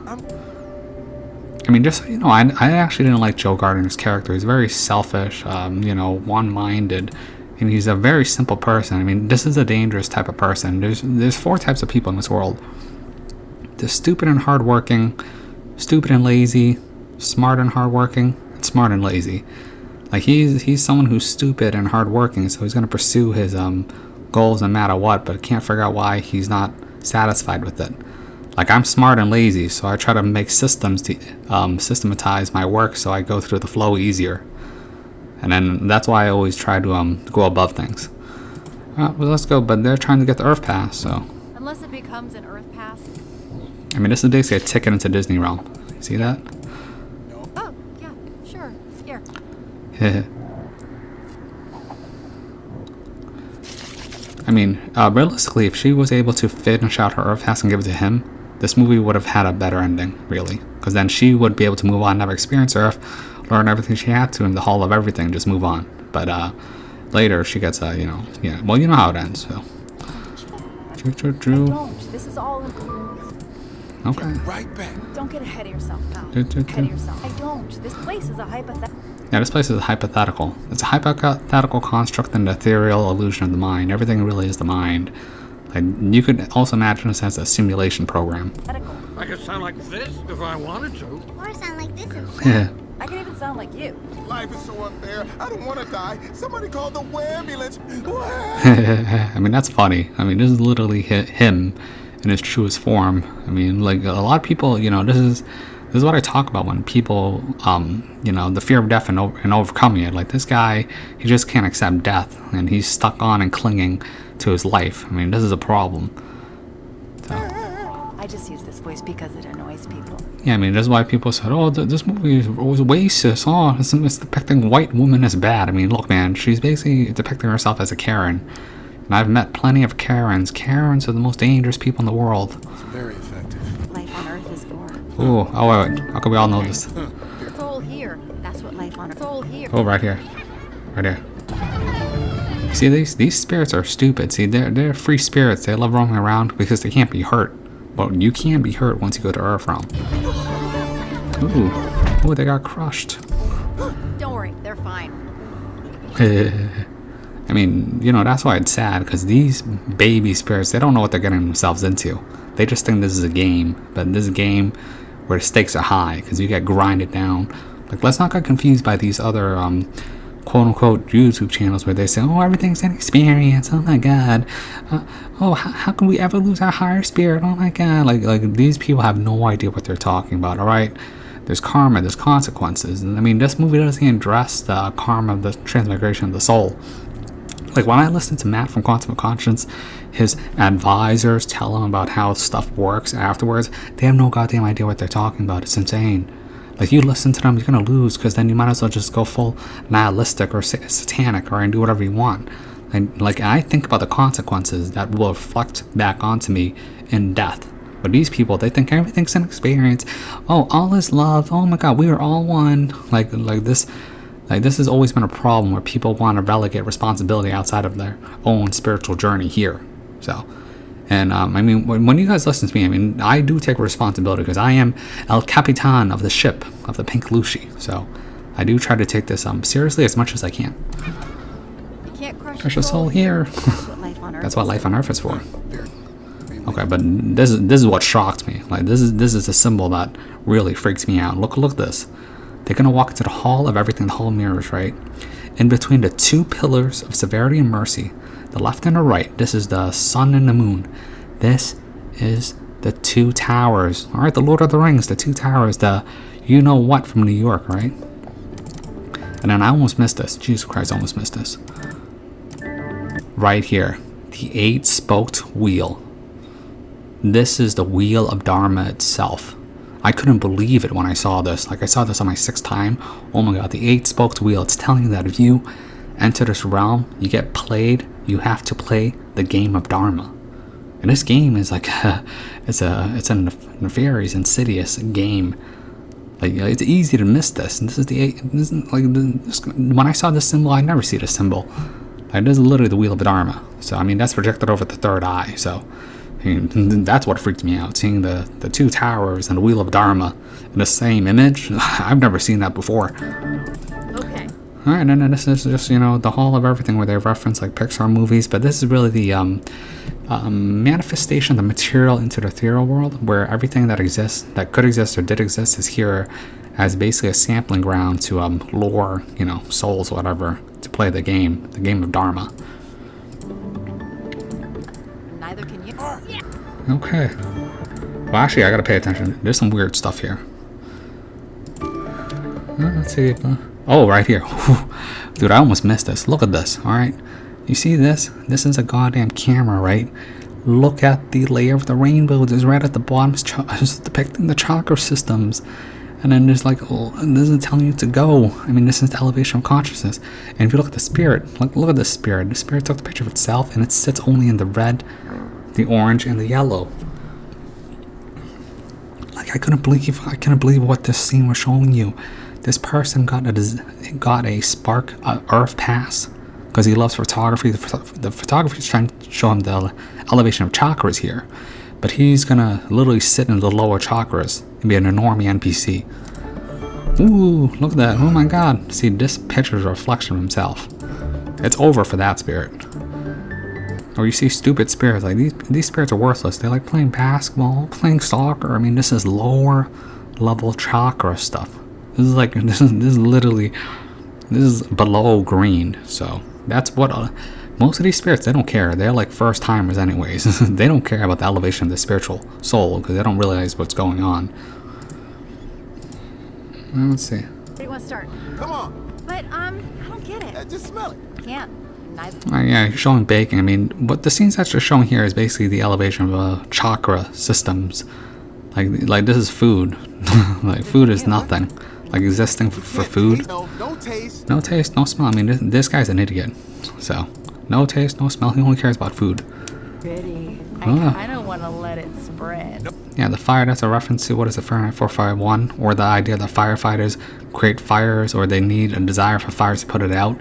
I mean, just so you know, I actually didn't like Joe Gardner's character. He's very selfish, you know, one-minded, and he's a very simple person. I mean, this is a dangerous type of person. There's 4 types of people in this world. There's stupid and hardworking, stupid and lazy, smart and hardworking, and smart and lazy. Like, he's someone who's stupid and hardworking, so he's gonna pursue his goals no matter what, but can't figure out why he's not satisfied with it. Like, I'm smart and lazy, so I try to make systems to systematize my work so I go through the flow easier. And then that's why I always try to go above things. Well, let's go, but they're trying to get the Earth Pass, so. Unless it becomes an Earth Pass. I mean, this is basically a ticket into Disney Realm. See that? Oh, yeah, sure. Here. I mean, realistically, if she was able to finish out her Earth Pass and give it to him, this movie would have had a better ending, really. Because then she would be able to move on, never experience Earth, learn everything she had to in the Hall of Everything, just move on. But later, she gets you know, yeah, well, you know how it ends, so. Don't. This is all. Okay. Right back. Don't get ahead of yourself, pal. Do. Ahead of yourself. I don't. This place is a hypothetical. Yeah, this place is hypothetical. It's a hypothetical construct and ethereal illusion of the mind. Everything really is the mind. Like, you could also imagine this as a simulation program. I could sound like this if I wanted to. Or sound like this instead. Yeah. I can even sound like you. Life is so unfair. I don't want to die. Somebody call the ambulance. I mean, that's funny. I mean, this is literally him in his truest form. I mean, like, a lot of people, you know, this is what I talk about when people, you know, the fear of death and overcoming it. Like, this guy, he just can't accept death, and he's stuck on and clinging to his life. I mean, this is a problem. So. I just use this voice because it annoys people. Yeah, I mean, that's why people said, oh, this movie was racist. Oh, it's depicting white women as bad. I mean, look, man, she's basically depicting herself as a Karen. And I've met plenty of Karens. Karens are the most dangerous people in the world. It's very effective. Life on Earth is for. Ooh, oh, wait. How come we all know this? It's all here. That's what life on Earth. It's all here. Oh, right here. Right here. See, these spirits are stupid. See, they're free spirits. They love roaming around because they can't be hurt. But you can be hurt once you go to Earth Realm. Ooh, they got crushed. Don't worry, they're fine. I mean, you know, that's why it's sad, because these baby spirits, they don't know what they're getting themselves into. They just think this is a game, but this is a game where the stakes are high, because you get grinded down. Like, let's not get confused by these other, quote-unquote YouTube channels where they say, oh, everything's an experience, oh my god, oh, how can we ever lose our higher spirit, oh my god, like these people have no idea what they're talking about, alright? There's karma, there's consequences, and I mean, this movie doesn't address the karma of the transmigration of the soul. Like, when I listen to Matt from Quantum of Conscience, his advisors tell him about how stuff works afterwards, they have no goddamn idea what they're talking about. It's insane. Like, you listen to them, you're gonna lose, because then you might as well just go full nihilistic or satanic or do whatever you want. And, like, I think about the consequences that will reflect back onto me in death. But these people, they think everything's an experience. Oh, all is love. Oh my god, we are all one. Like this has always been a problem where people want to relegate responsibility outside of their own spiritual journey here. So, and I mean, when you guys listen to me, I mean, I do take responsibility because I am El Capitan of the ship, of the Pink Lucy. So, I do try to take this seriously as much as I can. You can't crush Crush your soul here. That's what life on Earth That's what life on Earth is for. Okay, but this is what shocked me. Like this is a symbol that really freaks me out. Look at this. They're gonna walk into the hall of everything, the hall of mirrors, right? In between the two pillars of severity and mercy, the left and the right. This is the sun and the moon. This is the two towers. All right, the Lord of the Rings, the two towers, the you know what from New York, right? And then I almost missed this. Jesus Christ, I almost missed this. Right here, the 8-spoked wheel. This is the wheel of Dharma itself. I couldn't believe it when I saw this. Like I saw this on my 6th time. Oh my god, the 8-spoked wheel. It's telling you that if you enter this realm, you get played. You have to play the game of Dharma. And this game is like it's a nefarious, insidious game. Like it's easy to miss this. And this is when I saw this symbol, I never see this symbol. Like this is literally the wheel of Dharma. So I mean that's projected over the third eye. So I mean, that's what freaked me out. Seeing the two towers and the wheel of Dharma in the same image. I've never seen that before. Okay. All right, and then this is just the hall of everything where they reference like Pixar movies, but this is really the manifestation of the material into the ethereal world, where everything that exists, that could exist or did exist, is here as basically a sampling ground to lure, souls, whatever, to play the game of Dharma. Neither can you. Okay. Well, actually, I gotta pay attention. There's some weird stuff here. Let's see. Oh, right here. Dude, I almost missed this. Look at this, alright? You see this? This is a goddamn camera, right? Look at the layer of the rainbow. It's right at the bottom. It's depicting the chakra systems. And then there's like, this is telling you to go. I mean, this is the elevation of consciousness. And if you look at the spirit, look at the spirit. The spirit took the picture of itself, and it sits only in the red, the orange, and the yellow. Like I couldn't believe what this scene was showing you. This person got a spark earth pass because he loves photography. The photography is trying to show him the elevation of chakras here, but he's gonna literally sit in the lower chakras and be an enormous NPC. Ooh, look at that! Oh my God! See, this picture is a reflection of himself. It's over for that spirit. Or you see stupid spirits like these spirits are worthless. They like playing basketball, playing soccer. I mean, this is lower level chakra stuff. This is below green. So that's what most of these spirits, they don't care. They're like first timers anyways. They don't care about the elevation of the spiritual soul because they don't realize what's going on. Let's see. Where do you want to start? Come on. But I don't get it. Just smell it. Can't. Neither. Yeah, you're showing baking. I mean, what the scenes that you're showing here is basically the elevation of chakra systems. Like this is food. Like food is nothing. Like existing for food. No taste. No taste, no smell. I mean, this guy's an idiot. So, no taste, no smell. He only cares about food. Pretty. I don't want to let it spread. Yeah, the fire, that's a reference to, what is it, Fahrenheit 451? Or the idea that firefighters create fires, or they need a desire for fires to put it out.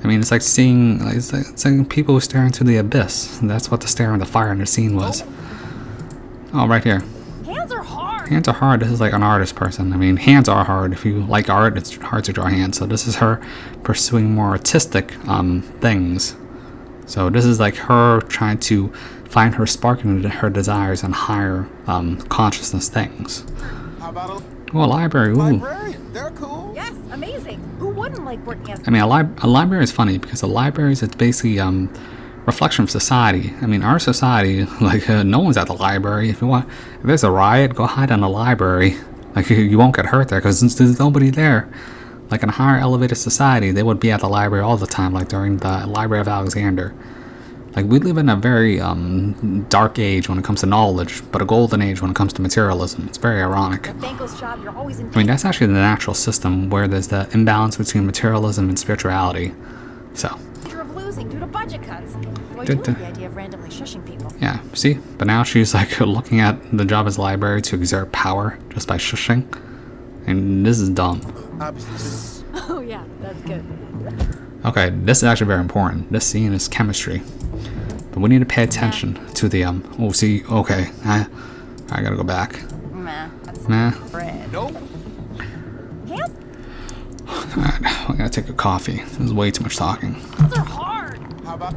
I mean, it's like seeing, it's like people who stare into the abyss. That's what the stare in the fire in the scene was. Oh, right here. Hands are hard. Hands are hard. This is like an artist person. I mean, hands are hard. If you like art, it's hard to draw hands. So this is her pursuing more artistic things. So this is like her trying to find her spark in her desires and higher consciousness things. How about a Oh, a library. Ooh. librarian? They're cool. Yes, amazing. Who wouldn't like working at? I mean, a library is funny because a library is, it's basically reflection of society. I mean, our society, like no one's at the library. If there's a riot, go hide in the library. Like you won't get hurt there because there's nobody there. Like in a higher elevated society, they would be at the library all the time, like during the Library of Alexander. Like we live in a very dark age when it comes to knowledge, but a golden age when it comes to materialism. It's very ironic. A thankless job, you're always in. I mean, that's actually the natural system where there's the imbalance between materialism and spirituality. So. Danger of losing due to budget cuts. Well, I do like the idea of randomly shushing people. Yeah, see? But now she's like looking at the job as library to exert power just by shushing. And this is dumb. Oh yeah, that's good. Okay, this is actually very important. This scene is chemistry. But we need to pay attention to the oh, see, okay. I gotta go back. Meh. That's Nah. bread. Nope. Yep. Alright, I gotta take a coffee. This is way too much talking. Those are hard. How about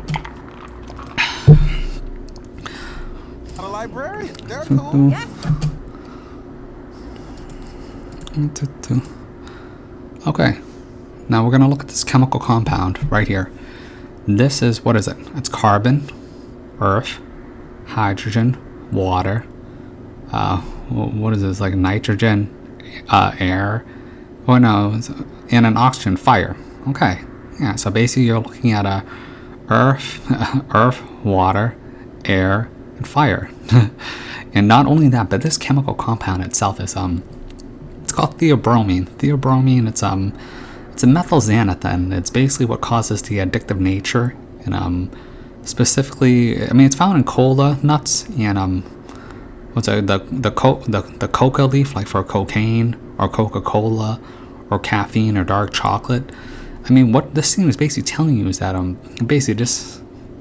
a librarian. They're cool. Yes. Okay, now we're gonna look at this chemical compound right here. This is, what is it? It's carbon, earth, hydrogen, water. What is this? Like nitrogen, air. Oh no, and an oxygen, fire. Okay, yeah. So basically, you're looking at a earth, water, air, and fire. And not only that, but this chemical compound itself is it's called theobromine. Theobromine, it's a methyl xanthan. It's basically what causes the addictive nature, and specifically, I mean, it's found in cola nuts and the coca leaf, like for cocaine or Coca-Cola or caffeine or dark chocolate. I mean, what this thing is basically telling you is that basically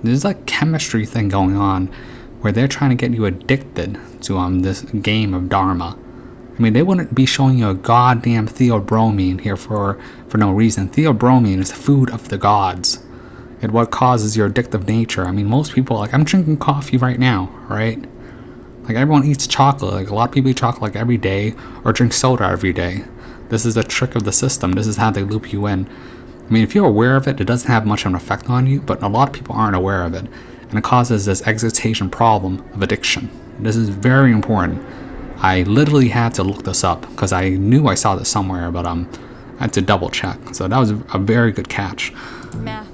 there's like chemistry thing going on where they're trying to get you addicted to this game of Dharma. I mean, they wouldn't be showing you a goddamn theobromine here for no reason. Theobromine is the food of the gods. It's what causes your addictive nature. I mean, most people, like, I'm drinking coffee right now, right? Like, everyone eats chocolate. Like, a lot of people eat chocolate like every day or drink soda every day. This is a trick of the system. This is how they loop you in. I mean, if you're aware of it, it doesn't have much of an effect on you, but a lot of people aren't aware of it. And it causes this excitation problem of addiction. This is very important. I literally had to look this up because I knew I saw this somewhere, but I had to double check. So that was a very good catch. Meh.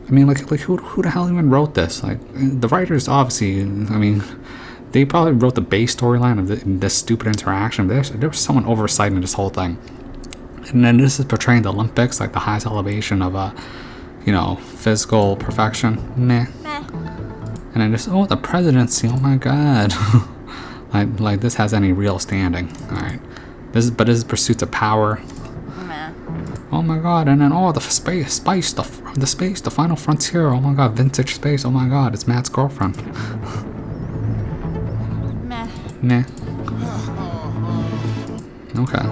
I mean, like who the hell even wrote this? Like, the writers obviously, I mean, they probably wrote the base storyline of this stupid interaction. But there was someone oversighting this whole thing. And then this is portraying the Olympics, like the highest elevation of physical perfection. Meh. And then just, the presidency. Oh my god. like this has any real standing. All right. This is pursuits of power. Meh. Oh my god. And then the space, the final frontier. Oh my god, vintage space. Oh my god, it's Matt's girlfriend. Meh. Nah. Okay.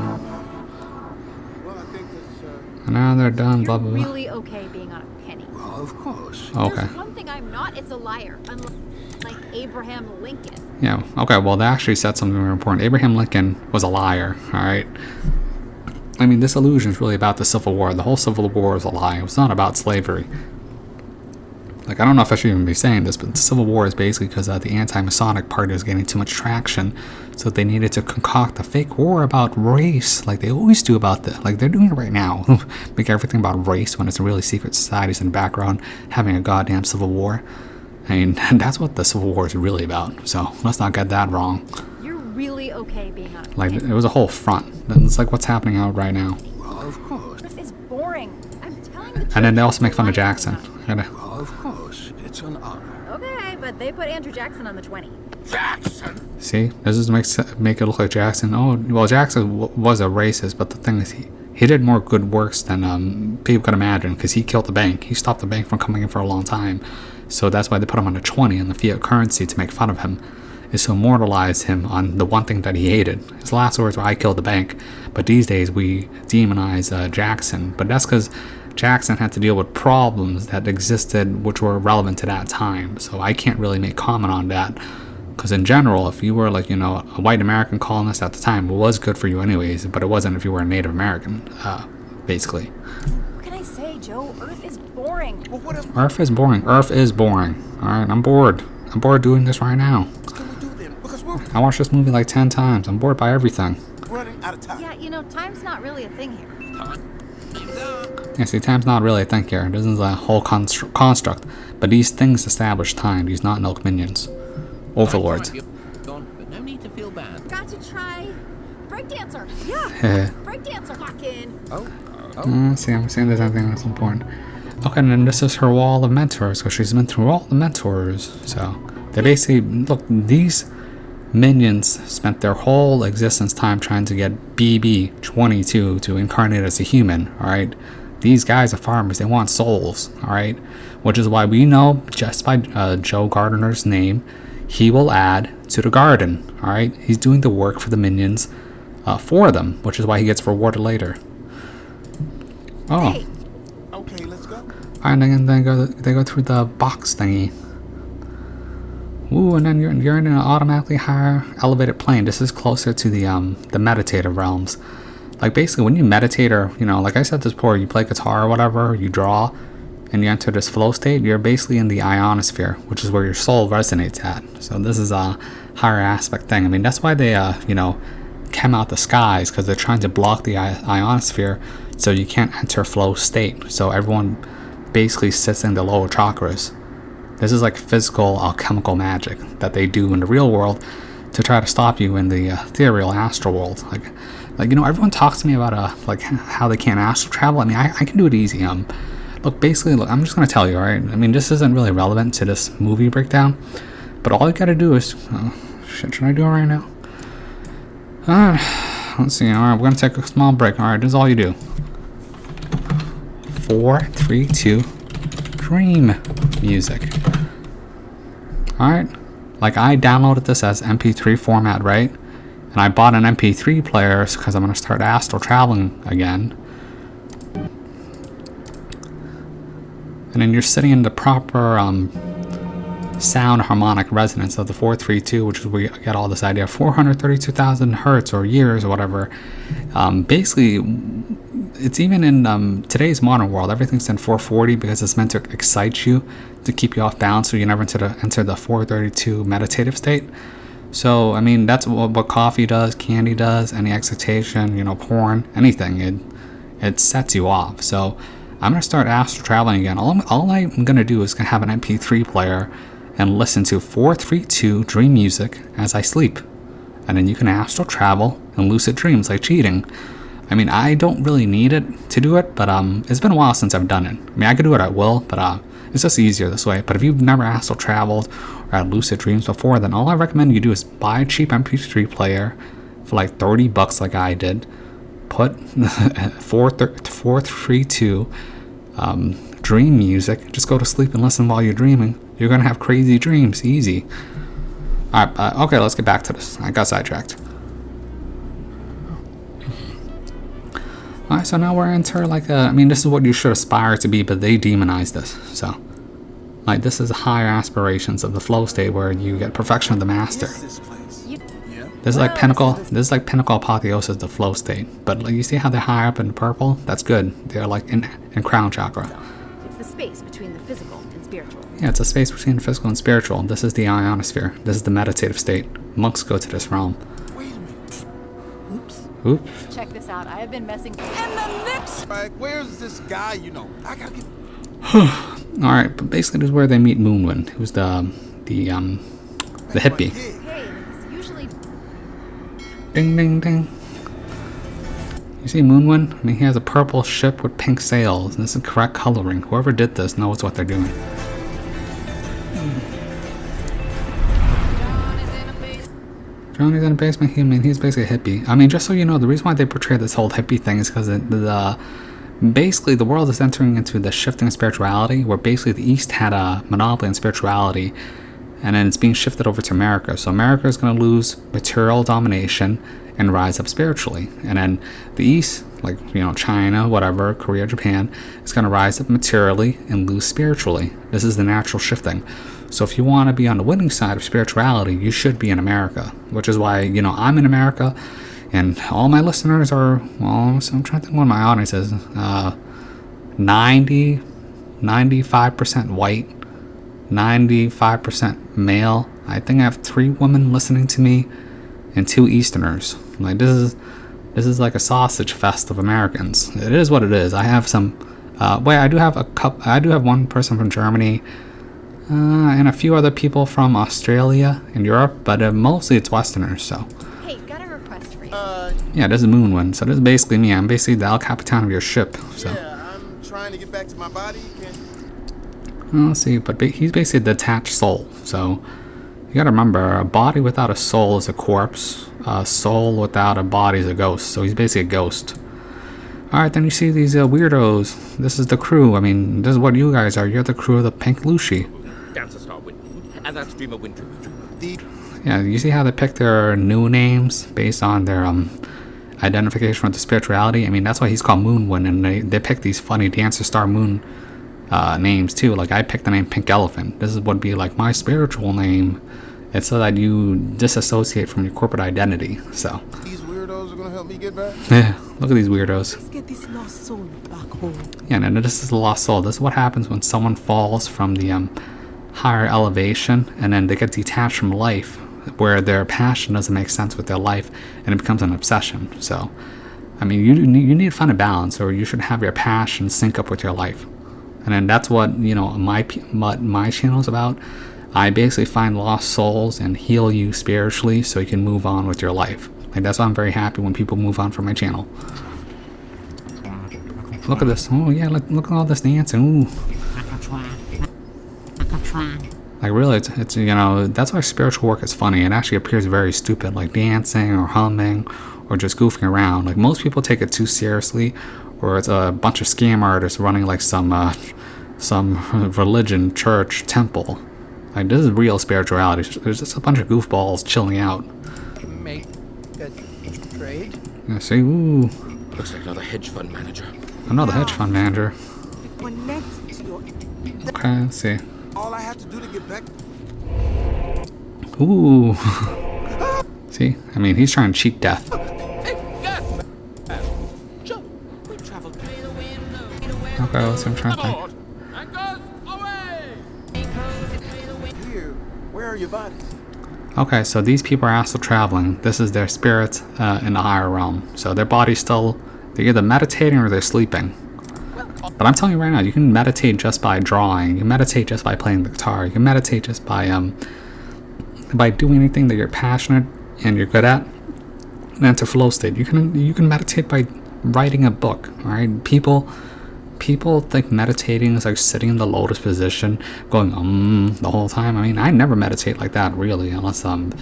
Well, I think it's, And now they're done. Blah You're blah blah. really okay being on a penny. Well, of course. Okay. There's one thing I'm not, it's a liar. Unlike Abraham Lincoln. Yeah, okay, well, they actually said something very important. Abraham Lincoln was a liar, alright? I mean, this illusion is really about the Civil War. The whole Civil War is a lie. It was not about slavery. Like, I don't know if I should even be saying this, but the Civil War is basically because the anti-Masonic party was getting too much traction, so they needed to concoct a fake war about race, like they always do about like they're doing it right now. Make everything about race when it's really secret societies in the background having a goddamn Civil War. I mean, that's what the Civil War is really about, so let's not get that wrong. You're really okay being on a Like, penny. it was a whole front. It's like what's happening out right now. Well, of course. This is boring. I'm telling the truth. And then they also make fun of Jackson. Well, of course. It's an honor. Okay, but they put Andrew Jackson on the 20. Jackson! See, this is make it look like Jackson. Oh, well, Jackson was a racist, but the thing is, he did more good works than people could imagine because he killed the bank. He stopped the bank from coming in for a long time. So that's why they put him on a 20 in the fiat currency to make fun of him, is to immortalize him on the one thing that he hated. His last words were, "I killed the bank." But these days we demonize Jackson. But that's because Jackson had to deal with problems that existed which were relevant to that time. So I can't really make comment on that. Because in general, if you were like, a white American colonist at the time, it was good for you anyways, but it wasn't if you were a Native American, basically. What can I say, Joe? Earth is boring. well, what else Earth is boring. Earth is boring. Alright, I'm bored. I'm bored doing this right now. can we do then? Because we're I watched this movie like 10 times. I'm bored by everything. running out of time. Yeah, time's not really a thing here. Yeah, see, time's not really a thing here. This is a whole construct. But these things establish time. These not Milk Minions. Overlords. But no need to feel bad. Got to try breakdancer. Yeah, breakdancer. Fucking. See, I'm saying there's anything that's important. Okay, and then this is her wall of mentors, because she's been through all the mentors. So, they basically, look, these minions spent their whole existence time trying to get BB-22 to incarnate as a human, alright? These guys are farmers, they want souls, alright? Which is why we know, just by Joe Gardener's name, he will add to the garden, alright? He's doing the work for the minions for them, which is why he gets rewarded later. Oh. Hey, Okay, let's go. And then they go through the box thingy. Ooh, and then you're in an automatically higher elevated plane. This is closer to the meditative realms. Like basically when you meditate, or like I said this before, you play guitar or whatever, you draw, and you enter this flow state, you're basically in the ionosphere, which is where your soul resonates at. So this is a higher aspect thing. I mean, that's why they came out the skies, because they're trying to block the ionosphere so you can't enter flow state. So everyone basically sits in the lower chakras. This is like physical alchemical magic that they do in the real world to try to stop you in the ethereal astral world. Like everyone talks to me about like how they can't astral travel. I mean, I can do it easy. Look, basically, I'm just gonna tell you, alright? I mean, this isn't really relevant to this movie breakdown, but all you gotta do is, shit, should I do it right now? Let's see. Alright, we're gonna take a small break. Alright, this is all you do. 4, 3, 2, dream music. Alright, like I downloaded this as MP3 format, right? And I bought an MP3 player because I'm gonna start astral traveling again. And then you're sitting in the proper sound harmonic resonance of the 432, which is where you get all this idea of 432,000 hertz or years or whatever. Basically, it's even in today's modern world, everything's in 440 because it's meant to excite you, to keep you off balance so you never enter the 432 meditative state. So, I mean, that's what coffee does, candy does, any excitation, porn, anything. It sets you off. So, I'm going to start astral traveling again. All I'm going to do is have an MP3 player and listen to 432 dream music as I sleep. And then you can astral travel and lucid dreams like cheating. I mean, I don't really need it to do it, but it's been a while since I've done it. I mean, I could do it at will, but it's just easier this way. But if you've never astral traveled or had lucid dreams before, then all I recommend you do is buy a cheap MP3 player for like $30 like I did. Put 432 dream music. Just go to sleep and listen while you're dreaming. You're gonna have crazy dreams, easy. Alright, okay, let's get back to this. I got sidetracked. Alright, so now we're into like I mean, this is what you should aspire to be, but they demonize this. So, like, this is higher aspirations of the flow state where you get perfection of the master. This is like pinnacle. This is like pinnacle apotheosis, the flow state. But like, you see how they're higher up in purple? That's good. They're like in crown chakra. It's the space between the physical and spiritual. Yeah, it's a space between the physical and spiritual. This is the ionosphere. This is the meditative state. Monks go to this realm. Wait a minute. Oops. Check this out. I have been messing. Like, where's this guy? I gotta get. All right, but basically, this is where they meet Moonwind, who's the hippie. Hey, it's usually. Ding, ding, ding. You see Moonwind? I mean, he has a purple ship with pink sails. And this is correct coloring. Whoever did this knows what they're doing. Johnny's in a basement. He's basically a hippie. I mean, just so you know, the reason why they portray this whole hippie thing is because basically the world is entering into the shifting spirituality, where basically the East had a monopoly on spirituality, and then it's being shifted over to America. So America is going to lose material domination and rise up spiritually. And then the East, like, China, whatever, Korea, Japan, is going to rise up materially and lose spiritually. This is the natural shifting. So if you want to be on the winning side of spirituality, you should be in America, which is why, I'm in America, and all my listeners are, well, so I'm trying to think what my audience is, 95% white, 95% male. I think I have 3 women listening to me and 2 Easterners. Like, this is like a sausage fest of Americans. It is what it is. I have some, I do have one person from Germany, and a few other people from Australia and Europe, but mostly it's Westerners, so. Hey, got a request for you. Yeah, this is Moonwind, so this is basically me. I'm basically the El Capitan of your ship, so. Yeah, I'm trying to get back to my body. Let's see, but he's basically a detached soul, so you gotta remember, a body without a soul is a corpse. A soul without a body is a ghost, so he's basically a ghost. Alright, then you see these weirdos. This is the crew. I mean, this is what you guys are. You're the crew of the Pink Lucy. Dancer Star Wind, and that's Dreamer Wind. Yeah, you see how they pick their new names based on their identification with the spirituality? I mean, that's why he's called Moonwind, and they pick these funny Dancer Star Moon names too. Like I picked the name Pink Elephant. This would be like my spiritual name. It's so that you disassociate from your corporate identity. So These weirdos are gonna help me get back. yeah, look at these weirdos. Let's get this lost soul back home. Yeah, no, this is the lost soul. This is what happens when someone falls from the higher elevation and then they get detached from life, where their passion doesn't make sense with their life and it becomes an obsession. So, I mean, you need to find a balance, or you should have your passion sync up with your life. And then that's what, you know, my channel is about. I basically find lost souls and heal you spiritually so you can move on with your life. Like, that's why I'm very happy when people move on from my channel. Look at this. Oh yeah, look at all this dancing. Ooh. Like really, it's you know, that's why spiritual work is funny. It actually appears very stupid, like dancing or humming or just goofing around. Like most people take it too seriously, or it's a bunch of scam artists running like some religion, church, temple. Like this is real spirituality. There's just a bunch of goofballs chilling out. Make a trade? Yeah, see, ooh, Looks like another hedge fund manager. another hedge fund manager. Connect to your... Okay, let's see. All I have to do to get back. Ooh. See, I mean, he's trying to cheat death. Okay, let's see. I'm trying to think. Here, where are your bodies? Okay, so these people are astral traveling. This is their spirits in the higher realm. So their body's still, they're either meditating or they're sleeping. But I'm telling you right now, you can meditate just by drawing. You can meditate just by playing the guitar. You can meditate just by doing anything that you're passionate and you're good at. And enter flow state. You can meditate by writing a book. All right, people think meditating is like sitting in the lotus position, going the whole time. I mean, I never meditate like that really, unless I'm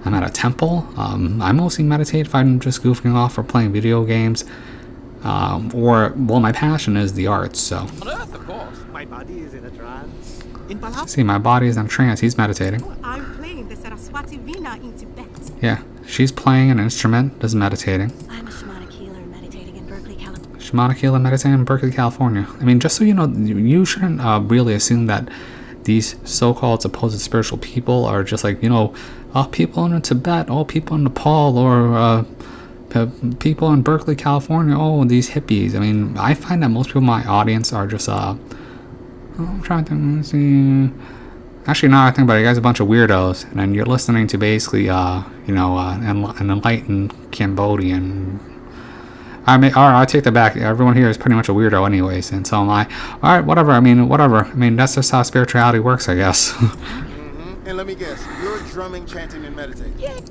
at a temple. I mostly meditate if I'm just goofing off or playing video games. Or my passion is the arts. So On Earth, of course. My body is in a trance. In Palhap, see, my body is in trance. He's meditating. I'm playing the Saraswati Veena in Tibet. Yeah, she's playing an instrument. This is meditating. I'm a shamanic healer meditating in Berkeley, California. Shamanic healer meditating in Berkeley, California. I mean, just so you know, you shouldn't really assume that these so-called supposed spiritual people are just like, you know, people in Tibet, people in Nepal, or people in Berkeley, California, these hippies. I mean, I find that most people in my audience are just, I'm trying to see. Actually, now I think about it, you guys are a bunch of weirdos, and then you're listening to basically, an enlightened Cambodian. Alright, I take that back. Everyone here is pretty much a weirdo anyways, and so am I. Alright, whatever. I mean, that's just how spirituality works, I guess. And let me guess, you're drumming, chanting, and meditating.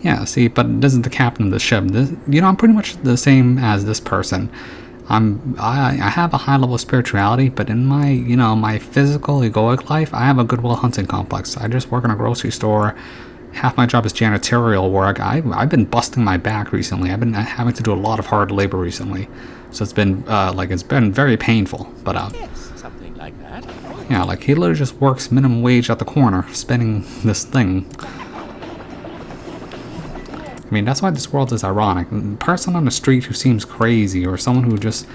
Yeah, see, but this is the captain of the ship. I'm pretty much the same as this person. I have a high level of spirituality, but in my, my physical, egoic life, I have a Goodwill Hunting complex. I just work in a grocery store. Half my job is janitorial work. I've been busting my back recently. I've been having to do a lot of hard labor recently. So it's been, it's been very painful. But, Yes, something like that. yeah, like he literally just works minimum wage at the corner, spinning this thing. I mean, that's why this world is ironic. A person on the street who seems crazy, or someone who just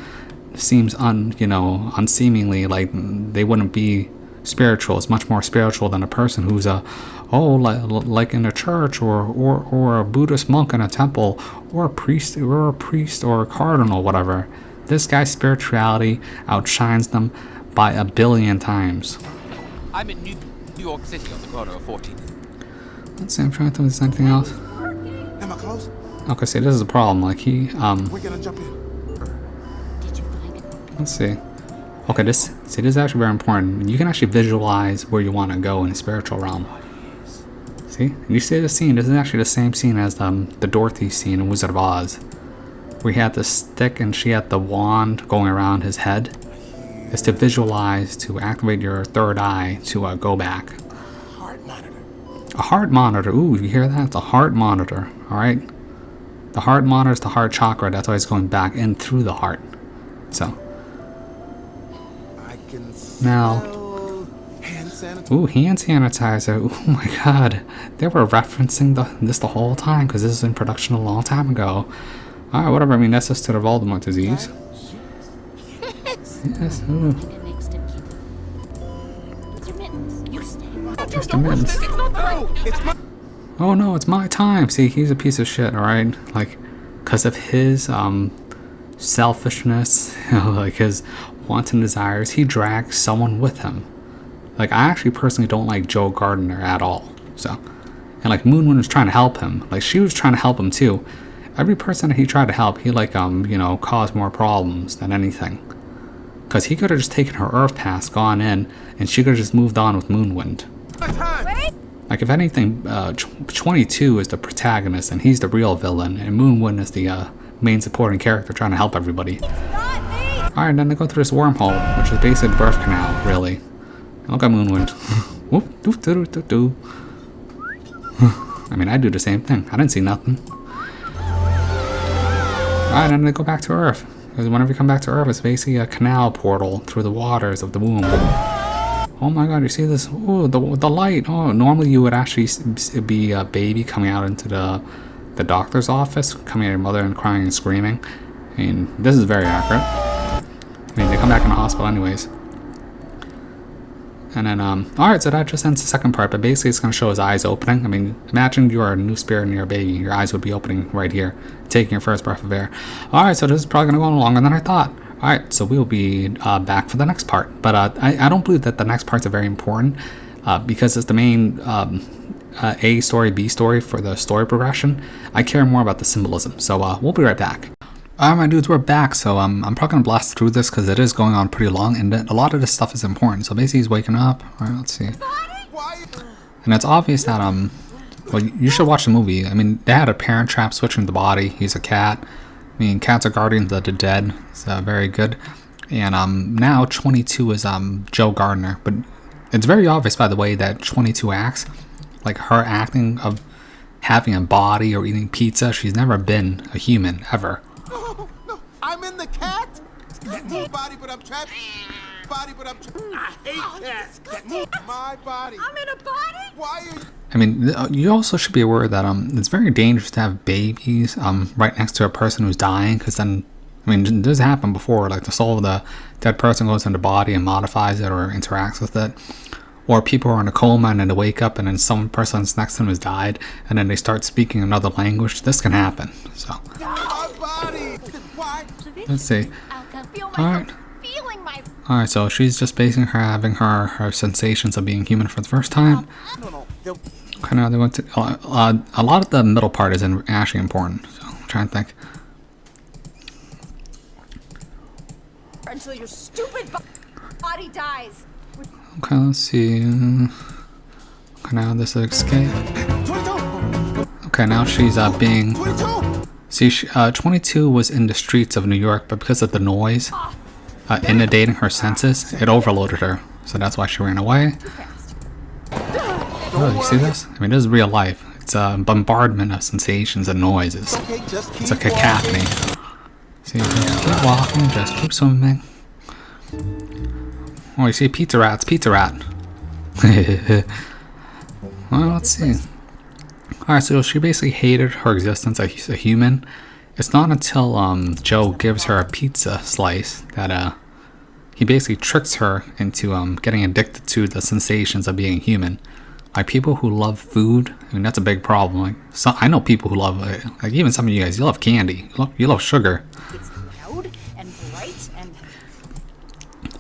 seems unseemingly like they wouldn't be spiritual, is much more spiritual than a person who's like in a church, or a Buddhist monk in a temple, or a priest or a cardinal, whatever. This guy's spirituality outshines them by 1 billion times. I'm in New York City on the corner of 14th. Let's see, I'm trying to think if there's anything else. Am I close? Okay, see, this is the problem. Like We're gonna jump in. let's see. Okay, this is actually very important. You can actually visualize where you want to go in the spiritual realm. See, you see the scene. This is actually the same scene as the Dorothy scene in Wizard of Oz, where he had the stick and she had the wand going around his head. It's to visualize, to activate your third eye to go back. Heart monitor. A heart monitor. Ooh, you hear that? It's a heart monitor. All right. The heart monitor is the heart chakra. That's why it's going back in through the heart. So I can now. smell hand sanitizer. Ooh, hand sanitizer. Oh my god. They were referencing this the whole time because this is in production a long time ago. Alright, whatever. I mean, that's just to the Voldemort disease. Yes. Ooh. mints. Oh no, it's my time. See, he's a piece of shit, alright? Like, because of his selfishness, you know, like his wants and desires, he drags someone with him. Like, I actually personally don't like Joe Gardner at all. So, and like Moonwind was trying to help him. Like, she was trying to help him too. Every person that he tried to help, he like you know, caused more problems than anything. Because he could have just taken her Earth pass, gone in, and she could have just moved on with Moonwind. Like, if anything, 22 is the protagonist, and he's the real villain, and Moonwind is the main supporting character trying to help everybody. Alright, then they go through this wormhole, which is basically the birth canal, really. And look at Moonwind. Whoop, doo, doo, doo, doo. I mean, I do the same thing. I didn't see nothing. Alright, then they go back to Earth. Because whenever you come back to Earth, it's basically a canal portal through the waters of the womb. Oh my god, you see this? Oh, the light. Oh, normally you would actually be a baby coming out into the doctor's office, coming at your mother and crying and screaming. I mean, this is very accurate. I mean, they come back in the hospital anyways. And then, alright, so that just ends the second part, but basically it's going to show his eyes opening. I mean, imagine you are a new spirit and you're a baby. Your eyes would be opening right here, taking your first breath of air. Alright, so this is probably going to go on longer than I thought. Alright, so we'll be back for the next part. But I don't believe that the next parts are very important because it's the main A story, B story for the story progression. I care more about the symbolism, so we'll be right back. Alright, my dudes, we're back. So I'm probably going to blast through this because it is going on pretty long, and a lot of this stuff is important. So basically he's waking up. Alright, let's see. And it's obvious that, well, you should watch the movie. I mean, they had a parent trap switching the body. He's a cat. I mean, cats are guardians of the dead. It's very good. And now 22 is Joe Gardner. But it's very obvious, by the way, that 22 acts. Like, her acting of having a body or eating pizza. She's never been a human, ever. No, I'm in the cat. Body, but I'm trapped. Body, but I'm trapped. I hate cats. My body. I'm in a body? Why are you... I mean, you also should be aware that it's very dangerous to have babies right next to a person who's dying, because then, I mean, this happened before, like the soul of the dead person goes into the body and modifies it or interacts with it. Or people are in a coma and then they wake up and then some person's next to them has died and then they start speaking another language. This can happen, so. My body. Why? Let's see. Alright. Alright, so she's just basically having her sensations of being human for the first time. Okay, now they went to a lot of the middle part is actually important. So I'm trying to think. Until your stupid body dies. Okay, let's see. Okay, now this is escape. Okay, now she's being. See, 22 was in the streets of New York, but because of the noise inundating her senses, it overloaded her. So that's why she ran away. Oh, you see this? I mean, this is real life. It's a bombardment of sensations and noises. It's a cacophony. See, just keep walking, just keep swimming. Oh, you see Pizza Rat's Pizza Rat. Well, let's see. Alright, so she basically hated her existence as a human. It's not until Joe gives her a pizza slice that he basically tricks her into getting addicted to the sensations of being human. Like, people who love food, I mean, that's a big problem. Like, I know people who love, like, even some of you guys, you love candy, you love sugar. It's loud and bright and...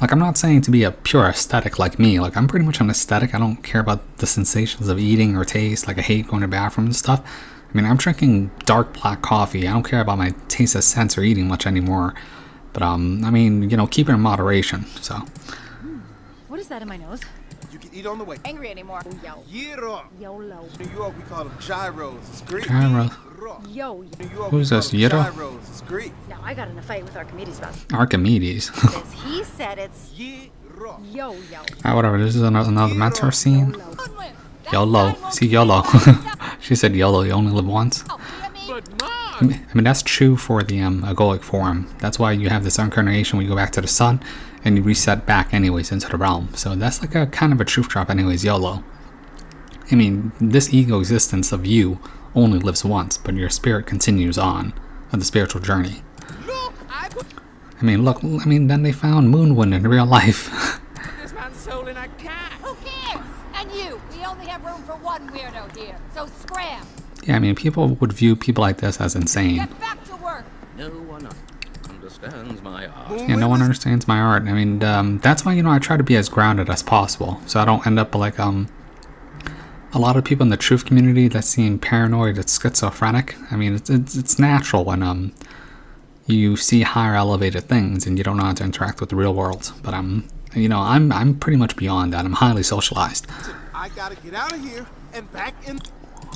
Like, I'm not saying to be a pure aesthetic like me. Like, I'm pretty much an aesthetic. I don't care about the sensations of eating or taste. Like, I hate going to the bathroom and stuff. I mean, I'm drinking dark black coffee. I don't care about my taste of scents or eating much anymore. But, I mean, you know, keep it in moderation, so. What is that in my nose? You can eat on the way. Angry anymore. Gyro. YOLO. New York, we call them gyros. It's Greek. Gyro. Yo. New York, Who's we this, call them Gyro? gyros. It's Greek. Now I got in a fight with Archimedes about Archimedes. this. He said it's Gyro. yo. Alright, whatever. This is another mentor scene. YOLO. See, YOLO. She said YOLO, you only live once. I mean, that's true for the egoic form. That's why you have this incarnation when you go back to the sun and you reset back anyways into the realm. So that's like a kind of a truth drop anyways, YOLO. I mean, this ego existence of you only lives once, but your spirit continues on the spiritual journey. I mean, look, I mean, then they found Moonwind in real life. This man's soul in a cat. Who cares? And you? We only one weirdo here, so scram. Yeah, I mean, people would view people like this as insane. Get back to work. No one understands my art. Yeah, no one understands my art. I mean, that's why, you know, I try to be as grounded as possible, so I don't end up like a lot of people in the truth community that seem paranoid and schizophrenic. I mean, it's natural when you see higher elevated things and you don't know how to interact with the real world. But you know, I'm pretty much beyond that. I'm highly socialized. I gotta get out of here and back in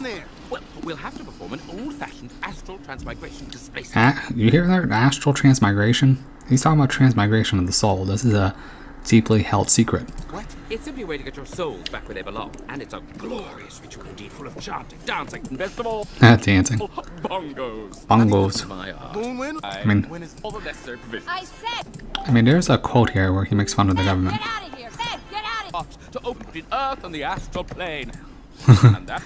there. Well, we'll have to perform an old-fashioned astral transmigration to space. You hear that? Astral transmigration? He's talking about transmigration of the soul. This is a deeply held secret. What? It's simply a way to get your souls back where they belong, and it's a glorious ritual indeed, full of chanting, dancing, and best of all, Dancing. bongos. Bongos. My art. Moonwind? I mean- When is all the necessary provisions. I said, I mean, there's a quote here where he makes fun of the government. get out of here. Ben, get out of here. To open between Earth and the astral plane. And that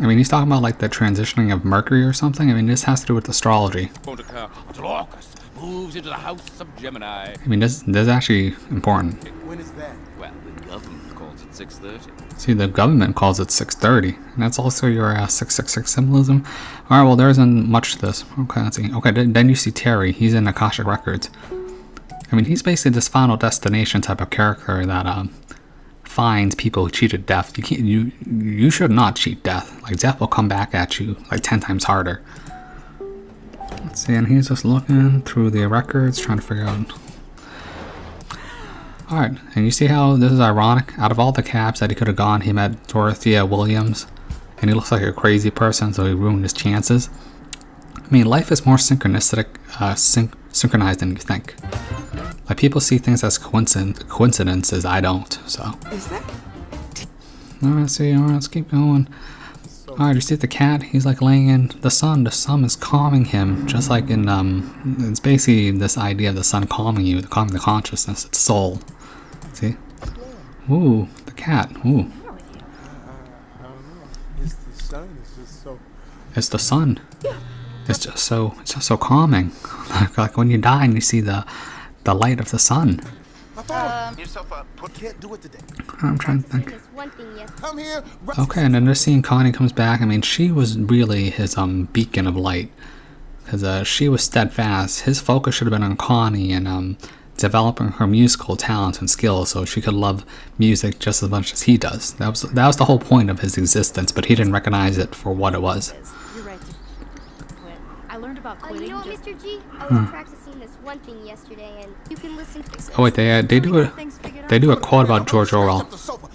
I mean, he's talking about like the transitioning of Mercury or something. I mean, this has to do with astrology. won't occur until Orcus moves into the house of Gemini. I mean, this is actually important. when is that? Well, the government calls it 6:30. See, the government calls it 6:30, and that's also your 666 symbolism. All right, well, there isn't much to this. Okay, let's see. Okay, then you see Terry. He's in Akashic Records. I mean, he's basically this Final Destination type of character that finds people who cheated death. You should not cheat death. Like, death will come back at you like 10 times harder. Let's see, and he's just looking through the records, trying to figure out. Alright, and you see how this is ironic? Out of all the cabs that he could have gone, he met Dorothea Williams, and he looks like a crazy person, so he ruined his chances. I mean, life is more synchronistic, synchronized than you think. Like, people see things as coincidences, I don't, so. Is that? Alright, let's keep going. Alright, you see the cat? He's like laying in the sun. The sun is calming him, just like in, it's basically this idea of the sun calming you, calming the consciousness, its soul. See? Ooh, the cat. Ooh. It's the sun. It's just so. It's the sun. It's just so calming. Like when you die and you see the light of the sun. Can't do it today. I'm trying to think. This one thing yet. Come here. Okay, and then this scene, Connie comes back. I mean, she was really his beacon of light, because she was steadfast. His focus should have been on Connie and developing her musical talents and skills, so she could love music just as much as he does. That was the whole point of his existence, but he didn't recognize it for what it was. You're right to quit. I learned about You quitting know what, just Mr. G? I was practicing this one thing yesterday, and you can listen to Oh wait, they do a quote about George Orwell. The sofa.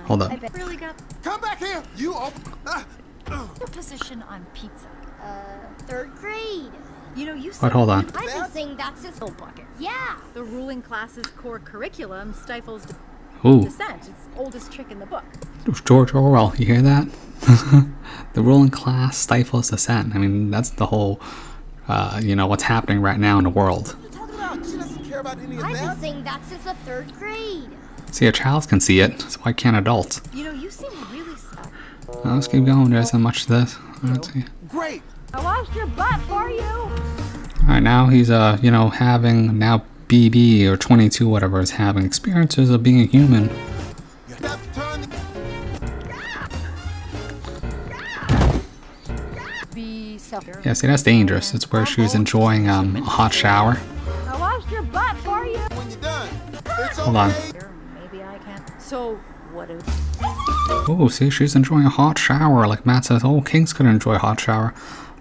Hold I up. bet. really got Come back here. You open. your position on pizza. Third grade. You know, you Wait, said hold on. I've been saying that since. no bucket. Yeah. The ruling class's core curriculum stifles Ooh, dissent. It's the oldest trick in the book. George Orwell. You hear that? The ruling class stifles dissent. I mean, that's the whole, what's happening right now in the world. What are you talking about? She doesn't care about any of I've that. been saying that since the third grade. See, a child can see it, so why can't adults? You know, you seem really stuck. Let's keep going. There isn't much to this. Let's see. Great. I washed your butt for you. Alright, now he's, having, now BB or 22, whatever, is having experiences of being a human. You have to turn the. Be self. Yeah, see, that's dangerous. It's where she was enjoying a hot shower. I washed your butt for you. When you're done. It's Hold on. okay. Maybe I can't. So what do? Oh, see, she's enjoying a hot shower. Like Matt says, oh, kings could enjoy a hot shower.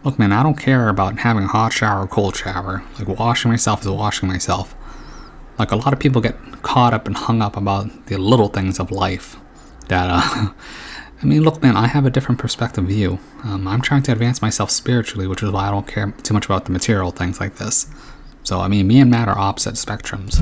Look, man, I don't care about having a hot shower or cold shower. Like, washing myself is washing myself. Like, a lot of people get caught up and hung up about the little things of life. That, I mean, look, man, I have a different perspective view. I'm trying to advance myself spiritually, which is why I don't care too much about the material things like this. So, I mean, me and Matt are opposite spectrums.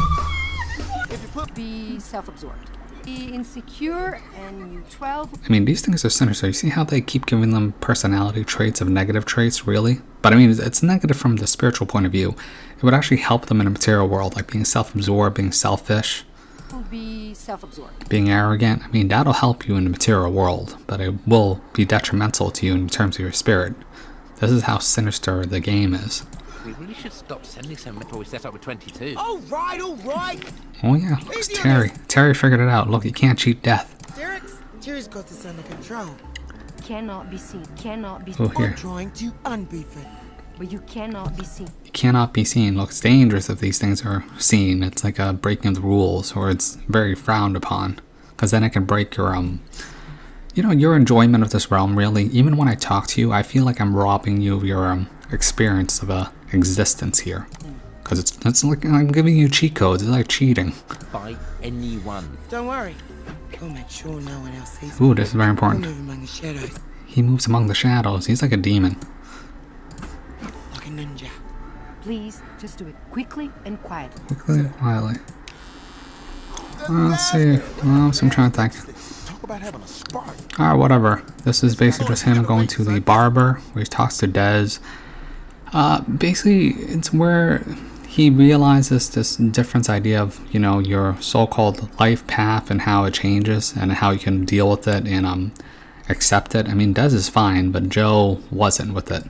Be self-absorbed. Be insecure, and you 12. I mean, these things are sinister. You see how they keep giving them personality traits of negative traits, really? But I mean, it's negative from the spiritual point of view. It would actually help them in a material world, like being self-absorbed, being selfish, Be self-absorbed. being arrogant. I mean, that'll help you in the material world, but it will be detrimental to you in terms of your spirit. This is how sinister the game is. We really should stop sending so much before we set up with 22. All right, all right. Oh yeah, look, it's Terry. Terry figured it out. Look, you can't cheat death. Derek's Jerry's got this under control. Cannot be seen. Cannot be Oh, seen. here. Trying to unbeef it. But you cannot be seen. It cannot be seen. Look, it's dangerous if these things are seen. It's like a breaking of the rules, or it's very frowned upon, because then it can break your you know, your enjoyment of this realm. Really, even when I talk to you, I feel like I'm robbing you of your experience of existence here, because it's like I'm giving you cheat codes. It's like cheating. By anyone. Don't worry. I'll make sure no one else sees Ooh, this is very I'll important. move among the shadows He moves among the shadows. He's like a demon. like a ninja. Please, just do it quickly and quietly. Quickly and quietly. Let's see. I'm trying to think. Talk about having a spark. Alright, whatever. This is basically just him going to the barber where he talks to Dez. Basically, it's where he realizes this different idea of, you know, your so-called life path and how it changes and how you can deal with it and accept it. I mean, Dez is fine, but Joe wasn't with it.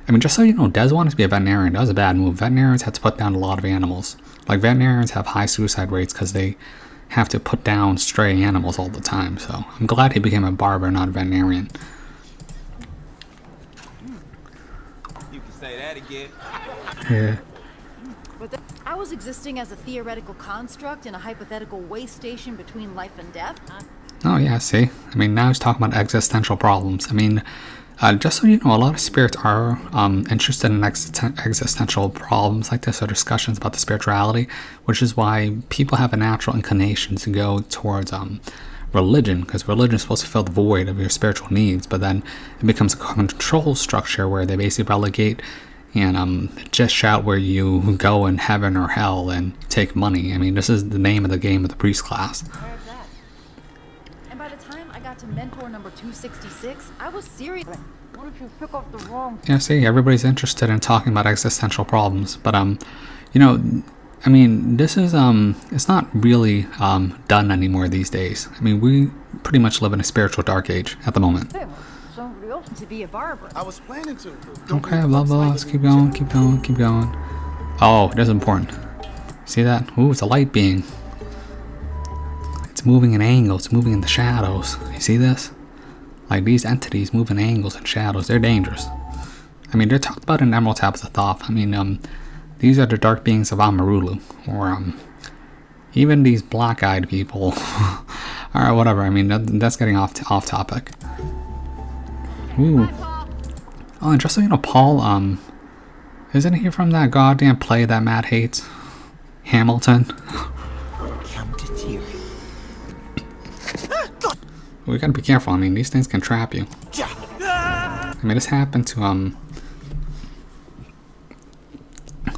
I mean, just so you know, Dez wanted to be a veterinarian. That was a bad move. Veterinarians have to put down a lot of animals. Like, veterinarians have high suicide rates because they have to put down stray animals all the time. So I'm glad he became a barber, not a veterinarian. You can say that again. Yeah. But I was existing as a theoretical construct in a hypothetical way station between life and death. Oh yeah, see? I mean, now he's talking about existential problems. I mean, just so you know, a lot of spirits are interested in existential problems like this, or discussions about the spirituality, which is why people have a natural inclination to go towards religion, because religion is supposed to fill the void of your spiritual needs, but then it becomes a control structure where they basically relegate and just shout where you go in heaven or hell and take money. I mean, this is the name of the game of the priest class. Heard that. And by the time I got to mentor number 266, I was serious. What if you pick up the wrong? Yeah, see, everybody's interested in talking about existential problems, but you know, I mean, this is it's not really done anymore these days. I mean, we pretty much live in a spiritual dark age at the moment. Somebody else to be a barber. I was planning to. Okay, blah blah. Let's keep going, keep going, keep going. Oh, that's important. See that? Ooh, it's a light being. It's moving in angles. It's moving in the shadows. You see this? Like, these entities move in angles and shadows. They're dangerous. I mean, they're talked about in Emerald Tablets of Thoth. I mean, these are the dark beings of Amarulu, or even these black-eyed people. All right, whatever. I mean, that's getting off topic. Ooh. Oh, and just so you know, Paul, isn't he from that goddamn play that Matt hates? Hamilton? Come to Jerry. We gotta be careful. I mean, these things can trap you. I mean, this happened to,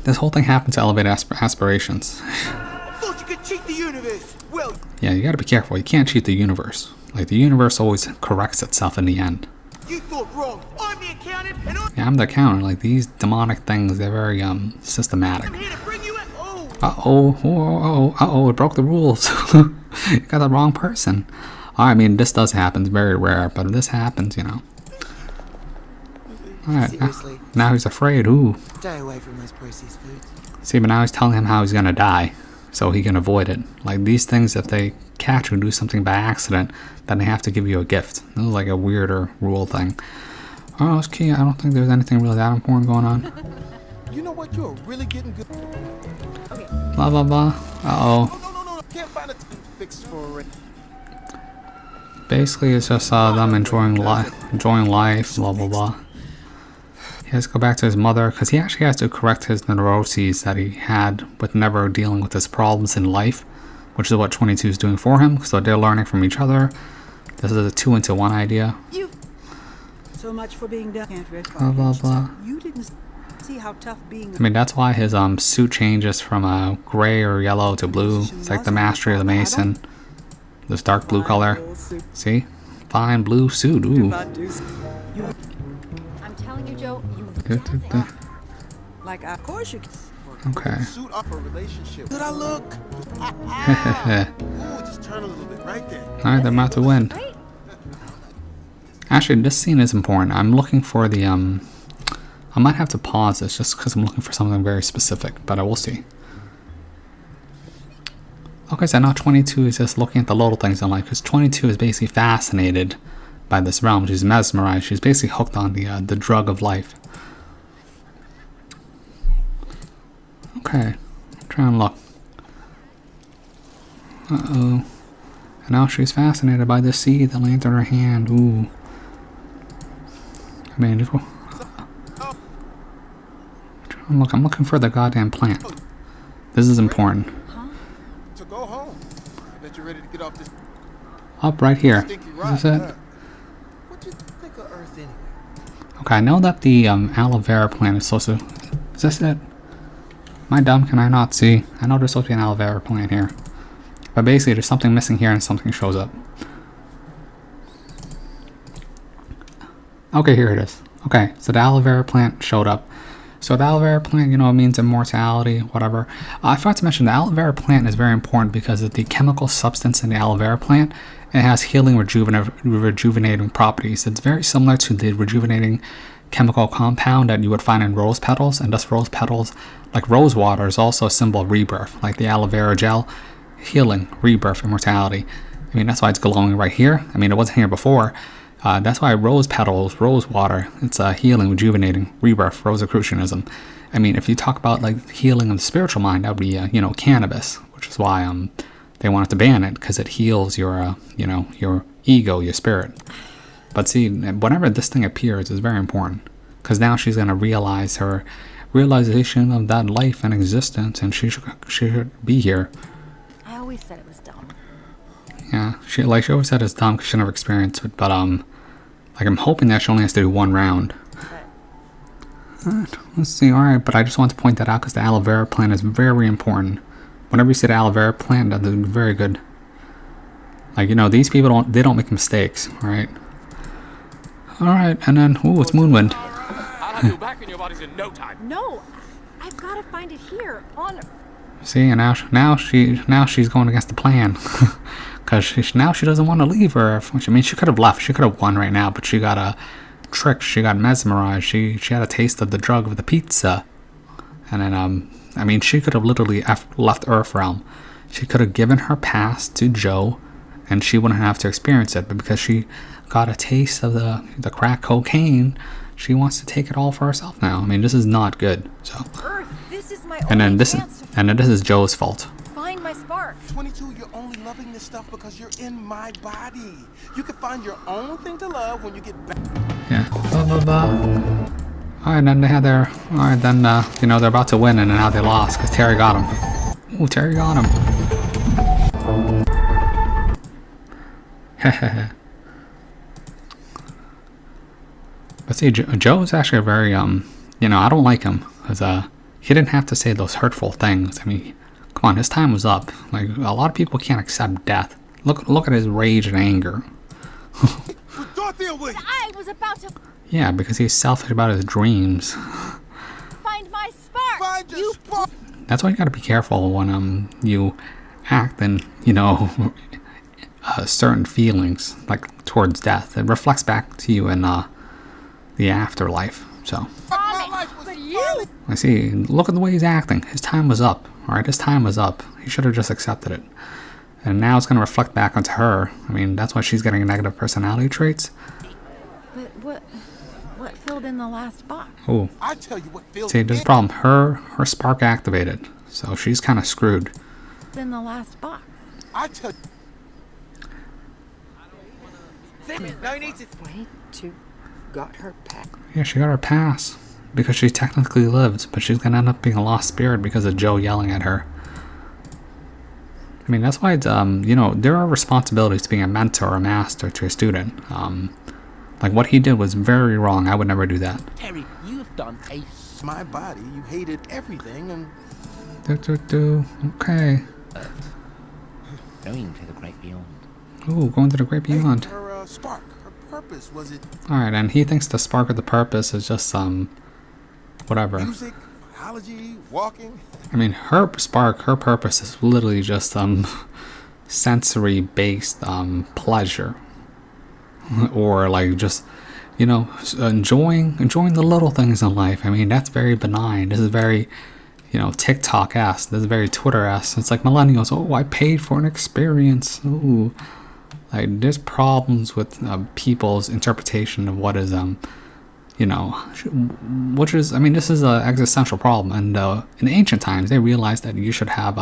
this whole thing happened to Elevate Aspirations. Thought you could cheat the universe. Well, Yeah, you gotta be careful. You can't cheat the universe. Like, the universe always corrects itself in the end. you thought wrong. I'm the accountant, and Yeah, I'm the counter. Like, these demonic things, they're very, systematic. I'm here to bring you in. Oh, Uh-oh, it broke the rules. You got the wrong person. I mean, this does happen. It's very rare, but if this happens, you know. Alright, Seriously, now he's afraid. Ooh. stay away from those processed foods. See, but now he's telling him how he's gonna die, so he can avoid it. Like, these things, if they catch you and do something by accident, then they have to give you a gift. This is like a weirder rule thing. Oh, it's key. I don't think there's anything really that important going on. you know what? You're really getting good. Blah, blah, blah. Uh-oh. No. Can't find a fix for it. Basically, it's just them enjoying life, blah, blah, blah. He has to go back to his mother, because he actually has to correct his neuroses that he had with never dealing with his problems in life, which is what 22 is doing for him, so they're learning from each other. This is a 2-into-1 idea. You. So much for being done. Can't rest Blah, blah, blah. You didn't see how tough being. I mean, that's why his suit changes from gray or yellow to blue. It's like the mastery of the Mason. This dark blue color. See? Fine blue suit. Ooh. I'm telling you, Joe, you jazz it. Like, of course you can. Okay. Suit up a relationship. Did I look? Ooh, just turn a little bit right there. Alright, they're about to win. Actually, this scene is important. I'm looking for the, I might have to pause this just because I'm looking for something very specific, but I will see. Okay, so now 22 is just looking at the little things in life, because 22 is basically fascinated by this realm. She's mesmerized. She's basically hooked on the drug of life. Okay, try and look. Uh-oh. And now she's fascinated by the seed that lands in her hand. Ooh. I mean, look, I'm looking for the goddamn plant. This is important. To go home. I bet you're ready to get off this Up right here. stinky Is rock. this it? What you think of Earth anyway? Okay, I know that the aloe vera plant is supposed to... Is this it? Am I dumb? Can I not see? I know there's supposed to be an aloe vera plant here. But basically, there's something missing here and something shows up. Okay, here it is. Okay, so the aloe vera plant showed up. So the aloe vera plant, you know, means immortality, whatever. I forgot to mention the aloe vera plant is very important because of the chemical substance in the aloe vera plant. It has healing, rejuvenating properties. It's very similar to the rejuvenating chemical compound that you would find in rose petals, and thus rose petals, like rose water, is also a symbol of rebirth, like the aloe vera gel, healing, rebirth, immortality. I mean, that's why it's glowing right here. I mean, it wasn't here before. That's why rose petals, rose water, it's healing, rejuvenating, rebirth, Rosicrucianism. I mean, if you talk about like healing of the spiritual mind, that would be, you know, cannabis, which is why they wanted to ban it, because it heals your, you know, your ego, your spirit. But see, whenever this thing appears is very important, because now she's going to realize her realization of that life and existence, and she should be here. I always said it was dumb. Yeah, she always said it's dumb because she never experienced it, but like I'm hoping that she only has to do one round. Let's see, alright, but I just want to point that out because the aloe vera plant is very important. Whenever you see the aloe vera plant, that's very good. Like, you know, these people don't make mistakes, right? Alright, and then, ooh, it's Moonwind. I'll have you back in your bodies in no time. No, I've got to find it here on. See, and now she's going against the plan, because now she doesn't want to leave her. I mean, she could have left. She could have won right now, but she got tricked. She got mesmerized. She had a taste of the drug of the pizza, and then I mean, she could have literally left Earthrealm. She could have given her past to Joe, and she wouldn't have to experience it. But because she got a taste of the crack cocaine, she wants to take it all for herself now. I mean, this is not good. So, Earth, this is my and then only this chance is Joe's fault. to find my spark. 22, you're only loving this stuff because you're in my body. You can find your own thing to love when you get back. Yeah. Blah, blah, blah. Alright, then they had their... Alright, then, you know, they're about to win, and now they lost, because Terry got him. Ooh, Terry got him. Hehehe. But see, Joe's actually a very, you know, I don't like him, because, he didn't have to say those hurtful things. I mean, come on, his time was up. Like, a lot of people can't accept death. Look at his rage and anger. With Dorothea Williams. I was about to Yeah, because he's selfish about his dreams. find my spark. Find your spark. That's why you gotta be careful when you act in, you know, certain feelings, like towards death. It reflects back to you in the afterlife. So My life was You. I see. Look at the way he's acting. His time was up. All right, his time was up. He should have just accepted it. And now it's gonna reflect back onto her. I mean, that's why she's getting negative personality traits. But what filled in the last box? Oh, I tell you what feels see, there's a problem. Her spark activated, so she's kind of screwed. In the last box. I tell you. No need to. 22 got her pack. Yeah, she got her pass because she technically lived, but she's gonna end up being a lost spirit because of Joe yelling at her. I mean, that's why it's, you know, there are responsibilities to being a mentor or a master to a student. Like what he did was very wrong. I would never do that. Terry, you've done a... My body, you hated everything, and Okay. Going to the great beyond. Ooh, going to the great beyond. her spark, her purpose, was it Alright, and he thinks the spark of the purpose is just whatever. music, biology, walking? I mean, her spark, her purpose is literally just sensory based pleasure, or like just, you know, enjoying the little things in life. I mean, that's very benign. This is very, TikTok-esque. This is very Twitter-esque. It's like millennials. Oh, I paid for an experience. Ooh, like there's problems with people's interpretation of what is which is, I mean, this is an existential problem. And in ancient times, they realized that you should have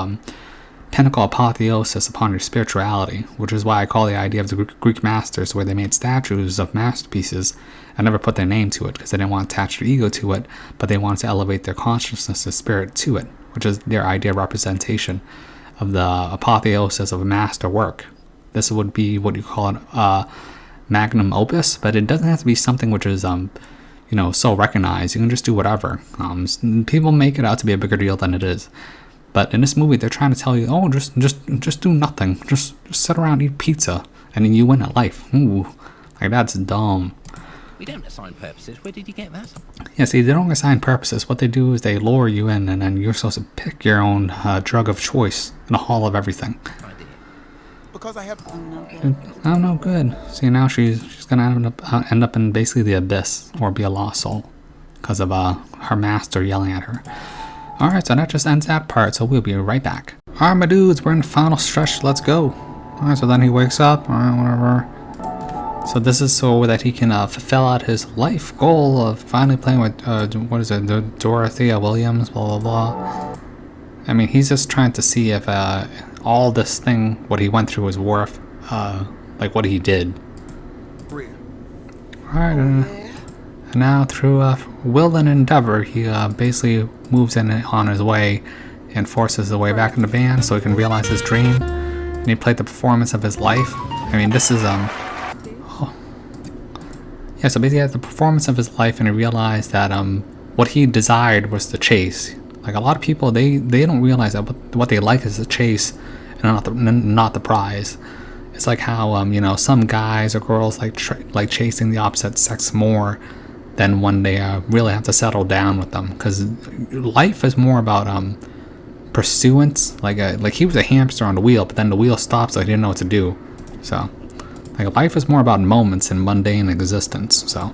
pinnacle apotheosis upon your spirituality, which is why I call the idea of the Greek masters, where they made statues of masterpieces and never put their name to it, because they didn't want to attach their ego to it, but they wanted to elevate their consciousness, their spirit to it, which is their idea of representation of the apotheosis of a master work. This would be what you call a magnum opus, but it doesn't have to be something which is so recognized. You can just do whatever. People make it out to be a bigger deal than it is. But in this movie, they're trying to tell you, oh, just do nothing. Just sit around, eat pizza, and then you win at life. Ooh, like that's dumb. We don't assign purposes. Where did you get that? Yeah, see, they don't assign purposes. What they do is they lure you in, and then you're supposed to pick your own drug of choice in the hall of everything. Because I have. Oh, no good. See, now she's gonna end up in basically the abyss, or be a lost soul, because of her master yelling at her. Alright, so that just ends that part, so we'll be right back. Alright, my dudes, we're in the final stretch, let's go. Alright, so then he wakes up, alright, whatever. So this is so that he can fulfill out his life goal of finally playing with, Dorothea Williams, blah, blah, blah. I mean, he's just trying to see if all this thing, what he went through, was worth, what he did. Alright, and now through will and endeavor, he basically moves in on his way and forces his way back in the band so he can realize his dream. And he played the performance of his life. I mean, this is yeah, so basically he had the performance of his life, and he realized that what he desired was the chase. Like a lot of people, they don't realize that what they like is the chase and not the prize. It's like how some guys or girls like chasing the opposite sex more than when they really have to settle down with them, because life is more about pursuance. Like he was a hamster on the wheel, but then the wheel stops, so he didn't know what to do. So like life is more about moments and mundane existence. So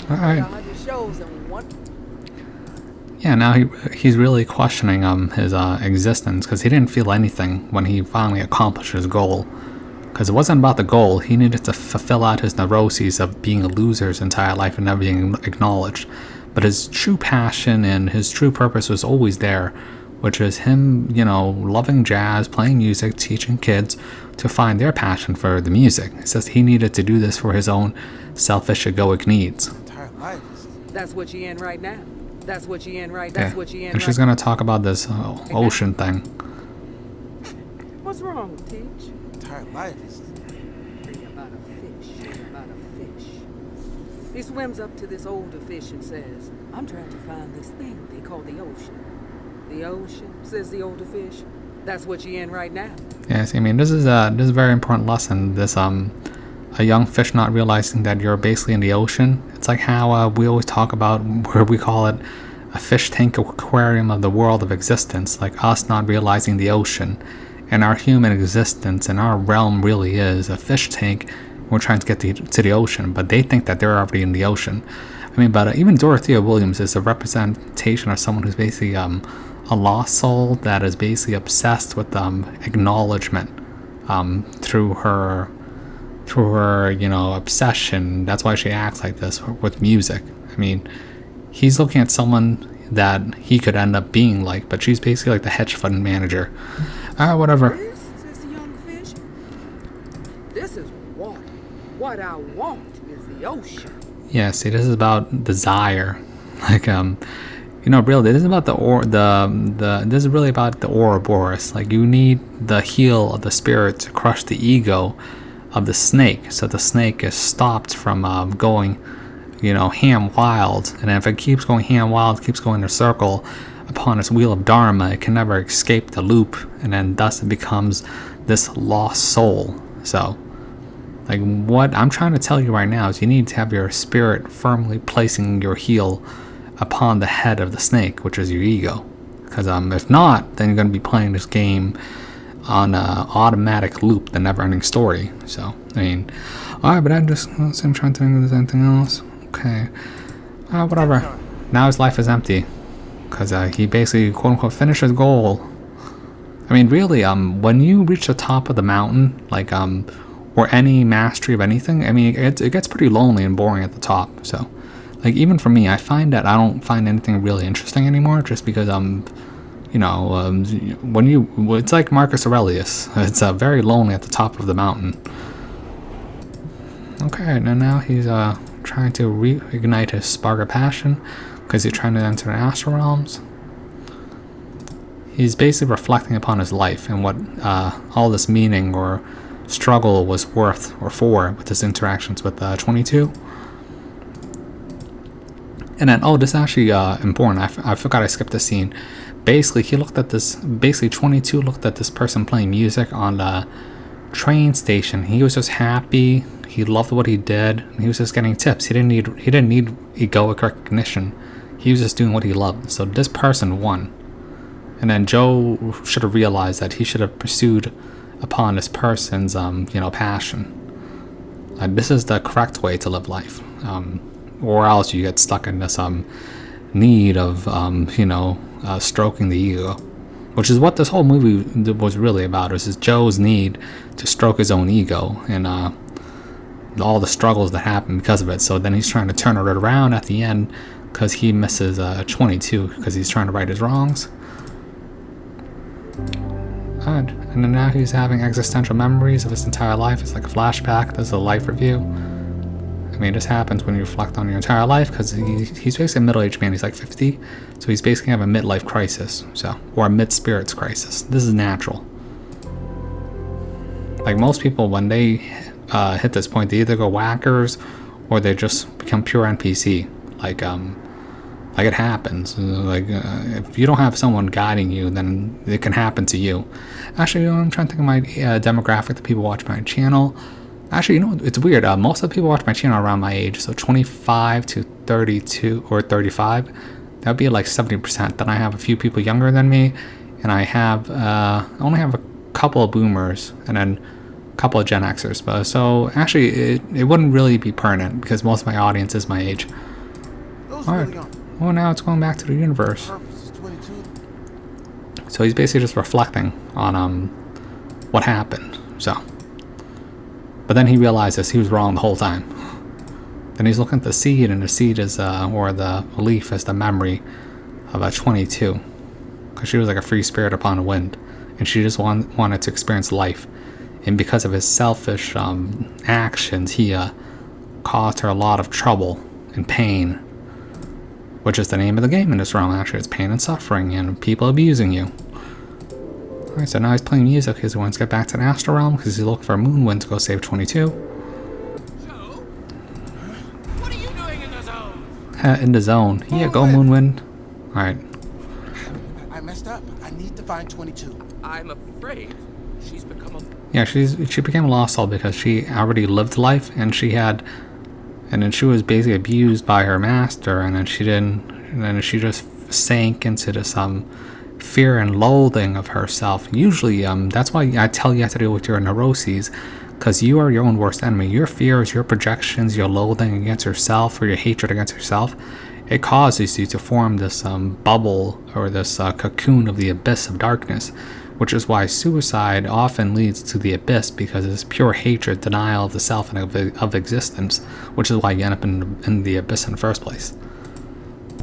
all right, yeah, now he's really questioning his existence, because he didn't feel anything when he finally accomplished his goal. Because it wasn't about the goal, he needed to fulfill out his neuroses of being a loser his entire life and never being acknowledged. But his true passion and his true purpose was always there, which is him, loving jazz, playing music, teaching kids to find their passion for the music. He says he needed to do this for his own selfish, egoic needs. That's what you're in right now. That's what you're in right. That's what you're in. And she's gonna talk about this ocean thing. What's wrong, Teach? Entire life is About a fish. He swims up to this older fish and says, "I'm trying to find this thing they call the ocean." The ocean, says the older fish. That's what you're in right now. Yes, I mean this is a very important lesson. This a young fish not realizing that you're basically in the ocean. It's like how we always talk about, where we call it a fish tank aquarium of the world of existence, like us not realizing the ocean. And our human existence and our realm really is a fish tank. We're trying to get to the ocean, but they think that they're already in the ocean. I mean, but even Dorothea Williams is a representation of someone who's basically a lost soul that is basically obsessed with acknowledgement through her obsession. That's why she acts like this with music. I mean, he's looking at someone that he could end up being like, but she's basically like the hedge fund manager. Whatever. This, says the young fish. This is water. What I want is the ocean. Yeah, see, this is about desire. Like, really, this is about this is really about the Ouroboros. Like, you need the heel of the spirit to crush the ego of the snake, so the snake is stopped from going, ham wild. And if it keeps going ham wild, keeps going in a circle upon its wheel of dharma, it can never escape the loop, and then thus it becomes this lost soul. So, like, what I'm trying to tell you right now is you need to have your spirit firmly placing your heel upon the head of the snake, which is your ego. Because if not, then you're going to be playing this game on an automatic loop, the never-ending story. So, I mean, alright, but I'm trying to think if there's anything else. Okay. Whatever. Now his life is empty. because he basically quote unquote finished his goal. I mean, really, when you reach the top of the mountain, like or any mastery of anything, I mean, it gets pretty lonely and boring at the top. So, like, even for me, I find that I don't find anything really interesting anymore, just because you know, it's like Marcus Aurelius. It's very lonely at the top of the mountain. Okay, and now he's trying to reignite his spark of passion because he's trying to enter the astral realms. He's basically reflecting upon his life and what all this meaning or struggle was worth or for with his interactions with 22. And then, oh, this is actually important. I forgot I skipped this scene. Basically, he looked at this. Basically, 22 looked at this person playing music on the train station. He was just happy. He loved what he did. And he was just getting tips. He didn't need egoic recognition. He was just doing what he loved. So this person won. And then Joe should have realized that he should have pursued upon this person's passion. This is the correct way to live life. Or else you get stuck in this need of stroking the ego, which is what this whole movie was really about. This is Joe's need to stroke his own ego and all the struggles that happen because of it. So then he's trying to turn it around at the end because he misses 22 because he's trying to right his wrongs. And then now he's having existential memories of his entire life. It's like a flashback. There's a life review. I mean, this happens when you reflect on your entire life, because he's basically a middle-aged man. He's like 50, so he's basically having a midlife crisis, or a mid-spirits crisis. This is natural. Like most people, when they hit this point, they either go whackers or they just become pure NPC. Like it happens. If you don't have someone guiding you, then it can happen to you. Actually, I'm trying to think of my demographic, the people watch my channel. Actually, it's weird. Most of the people watch my channel around my age, so 25 to 32 or 35. That'd be like 70%. Then I have a few people younger than me, and I only have a couple of boomers, and then a couple of Gen Xers. But so actually, it wouldn't really be pertinent because most of my audience is my age. All right. Well, now it's going back to the universe. So he's basically just reflecting on what happened. But then he realizes he was wrong the whole time. Then he's looking at the seed, and the seed is, or the belief is the memory of 22. Because she was like a free spirit upon the wind. And she just wanted to experience life. And because of his selfish actions, he caused her a lot of trouble and pain. Which is the name of the game in this realm, actually. It's pain and suffering and people abusing you. Alright, so now he's playing music. He wants to get back to the astral realm because he's looking for Moonwind to go save 22. Joe? What are you doing in the zone? In the zone. Yeah, go Moonwind. Alright. I messed up. I need to find 22. I'm afraid she's become a... Yeah, she became a lost soul because she already lived life, and then she was basically abused by her master, and then she just sank into this fear and loathing of herself. Usually, that's why I tell you have to deal with your neuroses, because you are your own worst enemy. Your fears, your projections, your loathing against yourself, or your hatred against yourself, it causes you to form this bubble or this cocoon of the abyss of darkness, which is why suicide often leads to the abyss, because it's pure hatred, denial of the self and of existence, which is why you end up in the abyss in the first place.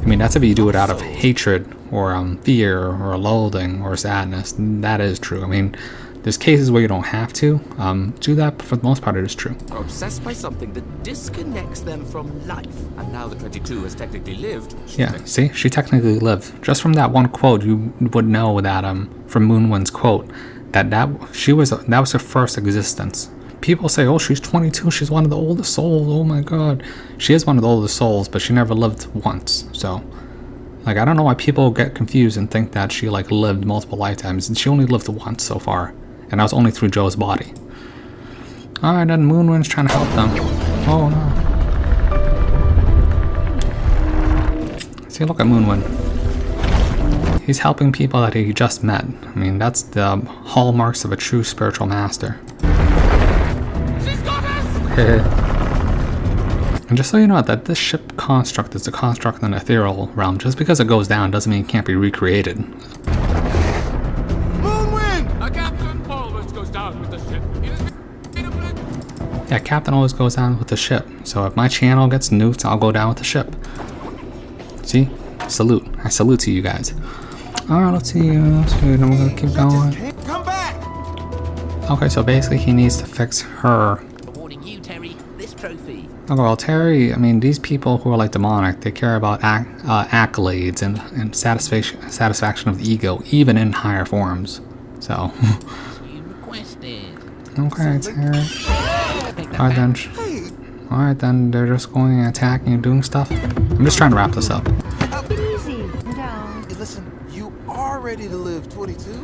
I mean, that's if you do it out of hatred or fear or loathing or sadness. That is true. I mean, there's cases where you don't have to do that, but for the most part it is true. Are obsessed by something that disconnects them from life. And now that 22 has technically lived... Yeah, see? She technically lived. Just from that one quote, you would know that, from Moonwind's quote, that was her first existence. People say, oh, she's 22, she's one of the oldest souls, oh my god. She is one of the oldest souls, but she never lived once, so... Like, I don't know why people get confused and think that she, like, lived multiple lifetimes, and she only lived once so far. And that was only through Joe's body. Alright, then Moonwind's trying to help them. Oh no. See, look at Moonwind. He's helping people that he just met. I mean, that's the hallmarks of a true spiritual master. She's got us! And just so you know that this ship construct is a construct in the ethereal realm. Just because it goes down doesn't mean it can't be recreated. Moonwind! Captain always goes down with the ship. Yeah, Captain always goes down with the ship. So if my channel gets nuked, I'll go down with the ship. See? Salute. I salute to you guys. Alright, let's see. Then we're gonna keep going. Come back! Okay, so basically he needs to fix her. Awarding you, Terry, this trophy. Okay, well, Terry, I mean, these people who are like demonic, they care about accolades and satisfaction of the ego, even in higher forms. So. That's what you requested. Okay, Terry. Alright then, they're just going and attacking and doing stuff. I'm just trying to wrap this up. Easy. Down. Hey, listen, you are ready to live, 22.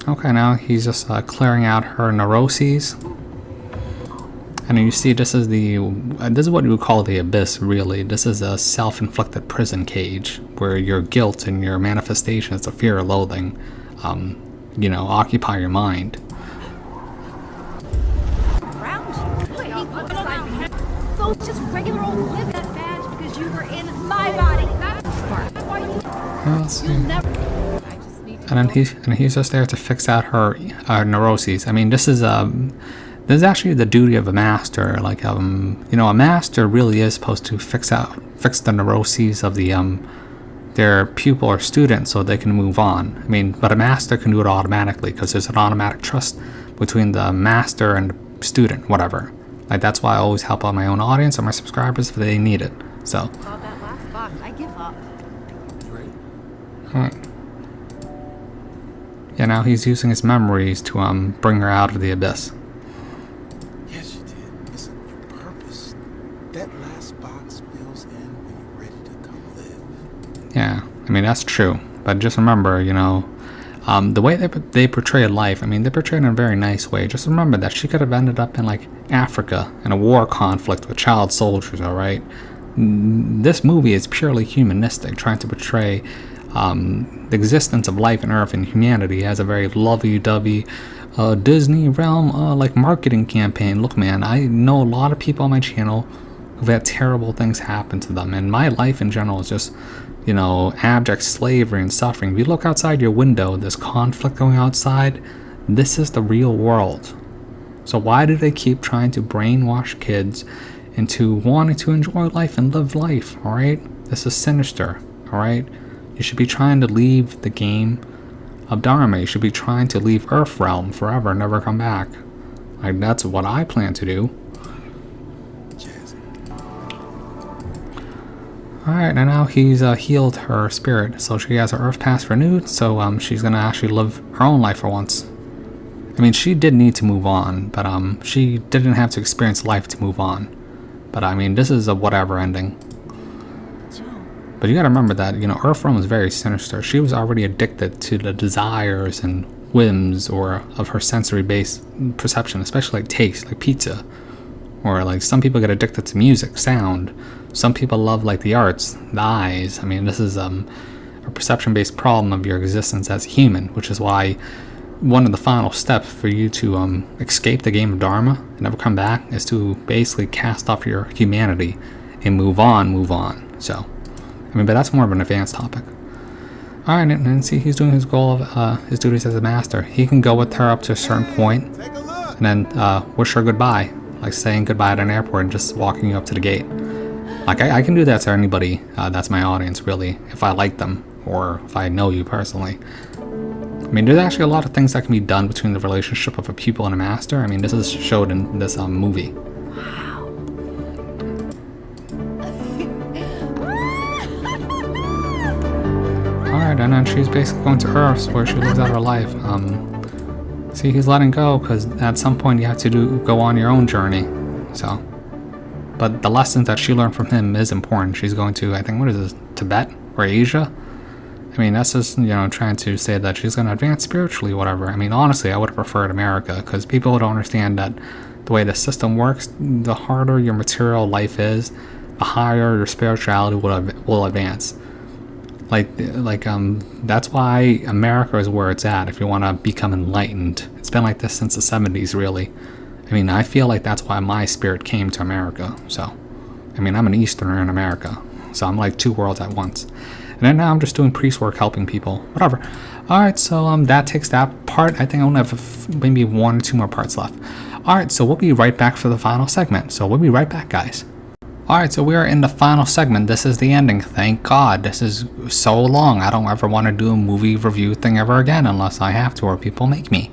Okay, now he's just clearing out her neuroses. And you see, this is what you would call the abyss, really. This is a self-inflicted prison cage where your guilt and your manifestations of fear or loathing, occupy your mind. Those just regular old live that badge because you were in my body. That's why you. Let's see. Never. I just need to. And he's just there to fix out her neuroses. I mean, this is actually the duty of a master. Like, a master really is supposed to fix the neuroses of their pupil or student so they can move on. I mean, but a master can do it automatically because there's an automatic trust between the master and the student, whatever. Like, that's why I always help out my own audience and my subscribers if they need it. So. Saw that last box. I give up. Alright. Yeah, now he's using his memories to bring her out of the abyss. Yes, you did. Listen, your purpose. That last box fills in when you're ready to come live. Yeah, I mean, that's true. But just remember, the way they portray life, I mean, they portray it in a very nice way. Just remember that she could have ended up in, like, Africa in a war conflict with child soldiers, alright? This movie is purely humanistic, trying to portray the existence of life on Earth and humanity as a very lovey-dovey Disney realm, like, marketing campaign. Look, man, I know a lot of people on my channel who've had terrible things happen to them, and my life in general is just, abject slavery and suffering. If you look outside your window, there's conflict going outside. This is the real world. So why do they keep trying to brainwash kids into wanting to enjoy life and live life, alright? This is sinister, alright? You should be trying to leave the game of Dharma. You should be trying to leave Earth Realm forever and never come back. Like, that's what I plan to do. Alright, and now he's healed her spirit, so she has her Earth Pass renewed, so she's gonna actually live her own life for once. I mean, she did need to move on, but she didn't have to experience life to move on. But I mean, this is a whatever ending. But you gotta remember that, Earthrealm is very sinister. She was already addicted to the desires and whims of her sensory-based perception, especially like taste, like pizza. Or like some people get addicted to music, sound. Some people love like the arts, the eyes. I mean, this is a perception-based problem of your existence as a human, which is why one of the final steps for you to escape the game of Dharma and never come back is to basically cast off your humanity and move on. So, I mean, but that's more of an advanced topic. Alright, and see, he's doing his goal of his duties as a master. He can go with her up to a certain point and then wish her goodbye, like saying goodbye at an airport and just walking you up to the gate. Like, I can do that to anybody that's my audience, really, if I like them or if I know you personally. I mean, there's actually a lot of things that can be done between the relationship of a pupil and a master. I mean, this is showed in this movie. Alright, and then she's basically going to Earth where she lives out her life. See, he's letting go because at some point you have to go on your own journey. So, but the lessons that she learned from him is important. She's going to, I think, what is this, Tibet or Asia? I mean, that's just, trying to say that she's going to advance spiritually, whatever. I mean, honestly, I would have preferred America because people don't understand that the way the system works, the harder your material life is, the higher your spirituality will advance. That's why America is where it's at if you want to become enlightened. It's been like this since the 70s, really. I mean, I feel like that's why my spirit came to America. So, I mean, I'm an Easterner in America, so I'm like two worlds at once. And then now I'm just doing priest work, helping people, whatever. All right, so that takes that part. I think I only have maybe 1 or 2 more parts left. All right, so we'll be right back for the final segment. So we'll be right back, guys. All right, so we are in the final segment. This is the ending. Thank God. This is so long. I don't ever want to do a movie review thing ever again unless I have to or people make me.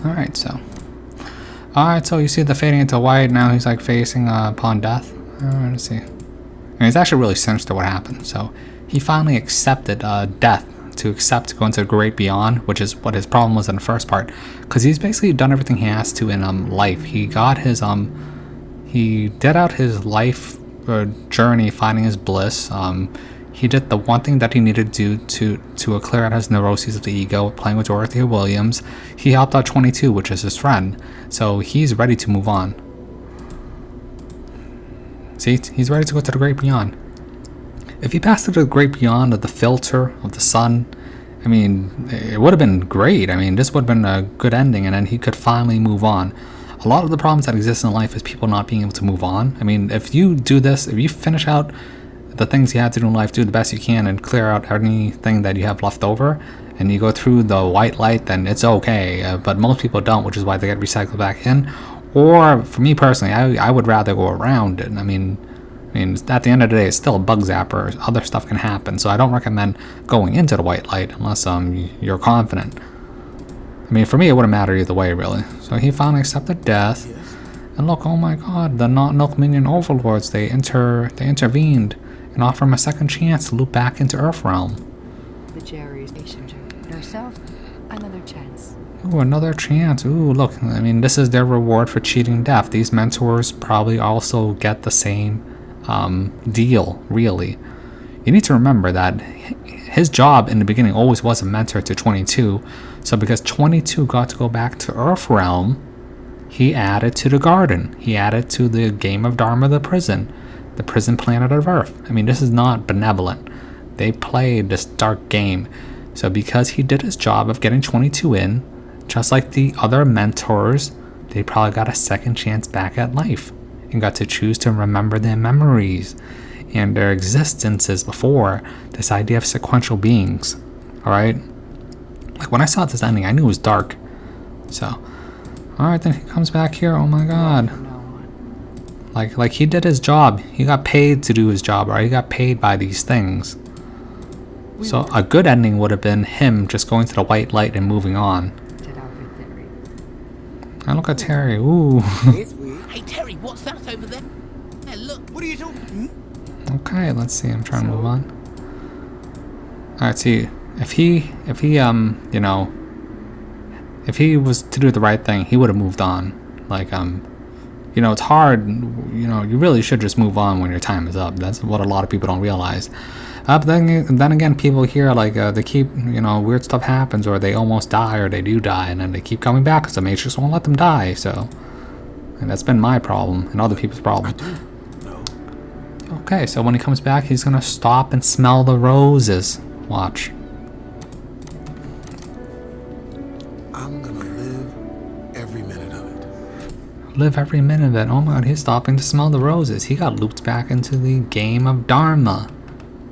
All right, so you see the fading into white. Now he's like facing upon death. Let's see. And he's actually really sinister to what happened. So he finally accepted death, to go into the great beyond, which is what his problem was in the first part, because he's basically done everything he has to in life. He got his he did out his life journey, finding his bliss. He did the one thing that he needed to do to clear out his neuroses of the ego, playing with Dorothea Williams. He helped out 22, which is his friend, so he's ready to move on. See, he's ready to go to the great beyond. If he passed through the great beyond of the filter of the sun, I mean, it would have been great. I mean, this would have been a good ending, and then he could finally move on. A lot of the problems that exist in life is people not being able to move on. I mean, if you do this, if you finish out the things you have to do in life, do the best you can, and clear out anything that you have left over, and you go through the white light, then it's okay. But most people don't, which is why they get recycled back in. Or, for me personally, I would rather go around it. I mean, at the end of the day, it's still a bug zapper. Other stuff can happen, so I don't recommend going into the white light unless you're confident. I mean, for me, it wouldn't matter either way, really. So he finally accepted death, and look, oh my God, the Not-Milk Minion overlords, they intervened and offer him a second chance to loop back into Earthrealm. The Jerry's patient. Yourself, another chance. Ooh, another chance. Ooh, look, I mean, this is their reward for cheating death. These mentors probably also get the same deal, really. You need to remember that his job in the beginning always was a mentor to 22, so because 22 got to go back to Earthrealm, he added to the garden. He added to the game of Dharma, the prison planet of Earth. I mean, this is not benevolent. They played this dark game. So because he did his job of getting 22 in, just like the other mentors, they probably got a second chance back at life and got to choose to remember their memories and their existences before this idea of sequential beings. Alright? Like when I saw this ending, I knew it was dark. So, alright, then he comes back here. Oh my God. Like he did his job. He got paid to do his job, right? He got paid by these things. So a good ending would have been him just going to the white light and moving on. I look at Terry. Ooh. Hey Terry, what's that over there? Hey, look. What are you doing? Okay, let's see. I'm trying to move on. Alright, see, if he was to do the right thing, he would have moved on. Like, it's hard, you really should just move on when your time is up. That's what a lot of people don't realize. But then again, people here, like, they keep, weird stuff happens, or they almost die, or they do die, and then they keep coming back because the Matrix won't let them die, so. And that's been my problem, and other people's problem. Okay, so when he comes back, he's gonna stop and smell the roses. Watch. I'm gonna live every minute of it. Live every minute of it. Oh my God, he's stopping to smell the roses. He got looped back into the game of Dharma.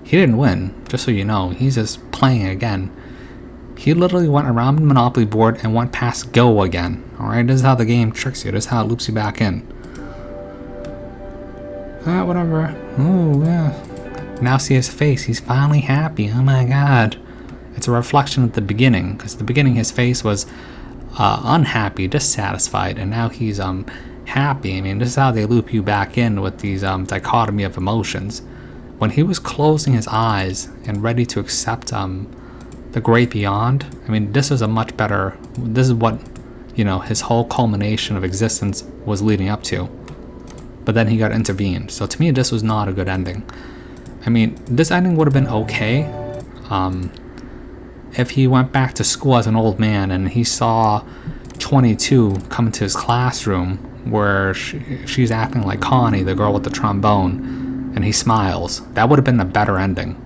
He didn't win, just so you know. He's just playing again. He literally went around the Monopoly board and went past Go again. Alright, this is how the game tricks you. This is how it loops you back in. Whatever. Oh, yeah. Now see his face. He's finally happy. Oh my God. It's a reflection of the beginning. Because at the beginning his face was unhappy, dissatisfied. And now he's happy. I mean, this is how they loop you back in with these dichotomy of emotions. When he was closing his eyes and ready to accept the great beyond, I mean, this is a much better, this is what, his whole culmination of existence was leading up to. But then he got intervened. So to me, this was not a good ending. I mean, this ending would have been okay if he went back to school as an old man and he saw 22 come into his classroom where she's acting like Connie, the girl with the trombone, and he smiles. That would have been a better ending.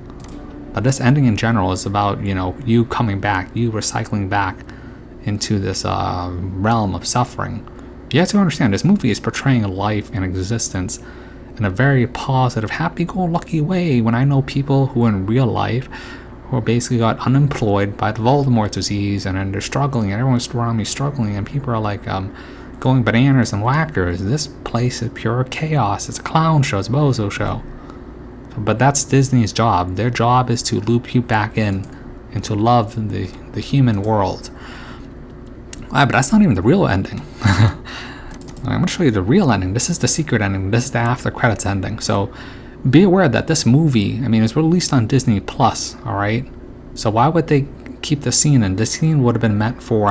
But this ending in general is about, you coming back, you recycling back into this realm of suffering. You have to understand, this movie is portraying life and existence in a very positive, happy-go-lucky way, when I know people who in real life who basically got unemployed by the Voldemort disease, and then they're struggling, and everyone's around me struggling, and people are like going bananas and whackers. This place is pure chaos. It's a clown show. It's a bozo show. But that's Disney's job. Their job is to loop you back in and to love the human world. But that's not even the real ending. I'm going to show you the real ending. This is the secret ending. This is the after credits ending. So be aware that this movie, I mean, it's released on Disney Plus, alright? So why would they keep the scene in? This scene would have been meant for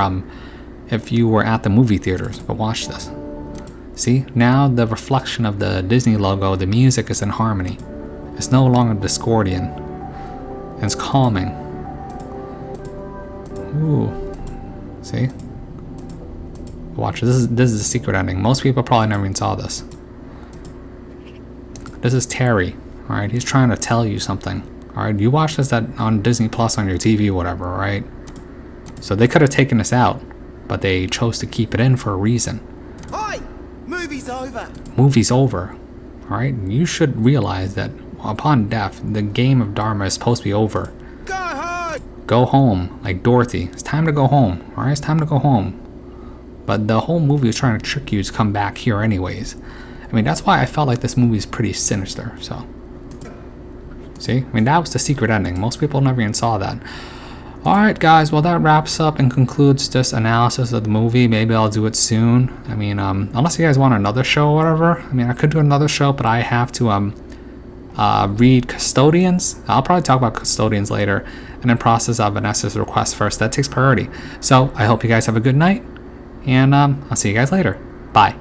if you were at the movie theaters. But watch this. See, now the reflection of the Disney logo, the music is in harmony. It's no longer Discordian. And it's calming. Ooh. See? Watch, this is the secret ending. Most people probably never even saw this. This is Terry, alright? He's trying to tell you something. Alright, you watch this on Disney Plus on your TV, whatever, right? So they could have taken this out, but they chose to keep it in for a reason. Hi! Movie's over! Movie's over. Alright? You should realize that upon death, the game of Dharma is supposed to be over. Go home! Go home, like Dorothy. It's time to go home. Alright, it's time to go home. But the whole movie is trying to trick you to come back here anyways. I mean, that's why I felt like this movie is pretty sinister, so. See? I mean, that was the secret ending. Most people never even saw that. Alright, guys, well, that wraps up and concludes this analysis of the movie. Maybe I'll do it soon. I mean, unless you guys want another show or whatever. I mean, I could do another show, but I have to, read Custodians. I'll probably talk about Custodians later, and then process Vanessa's request first. That takes priority. So, I hope you guys have a good night, and I'll see you guys later. Bye.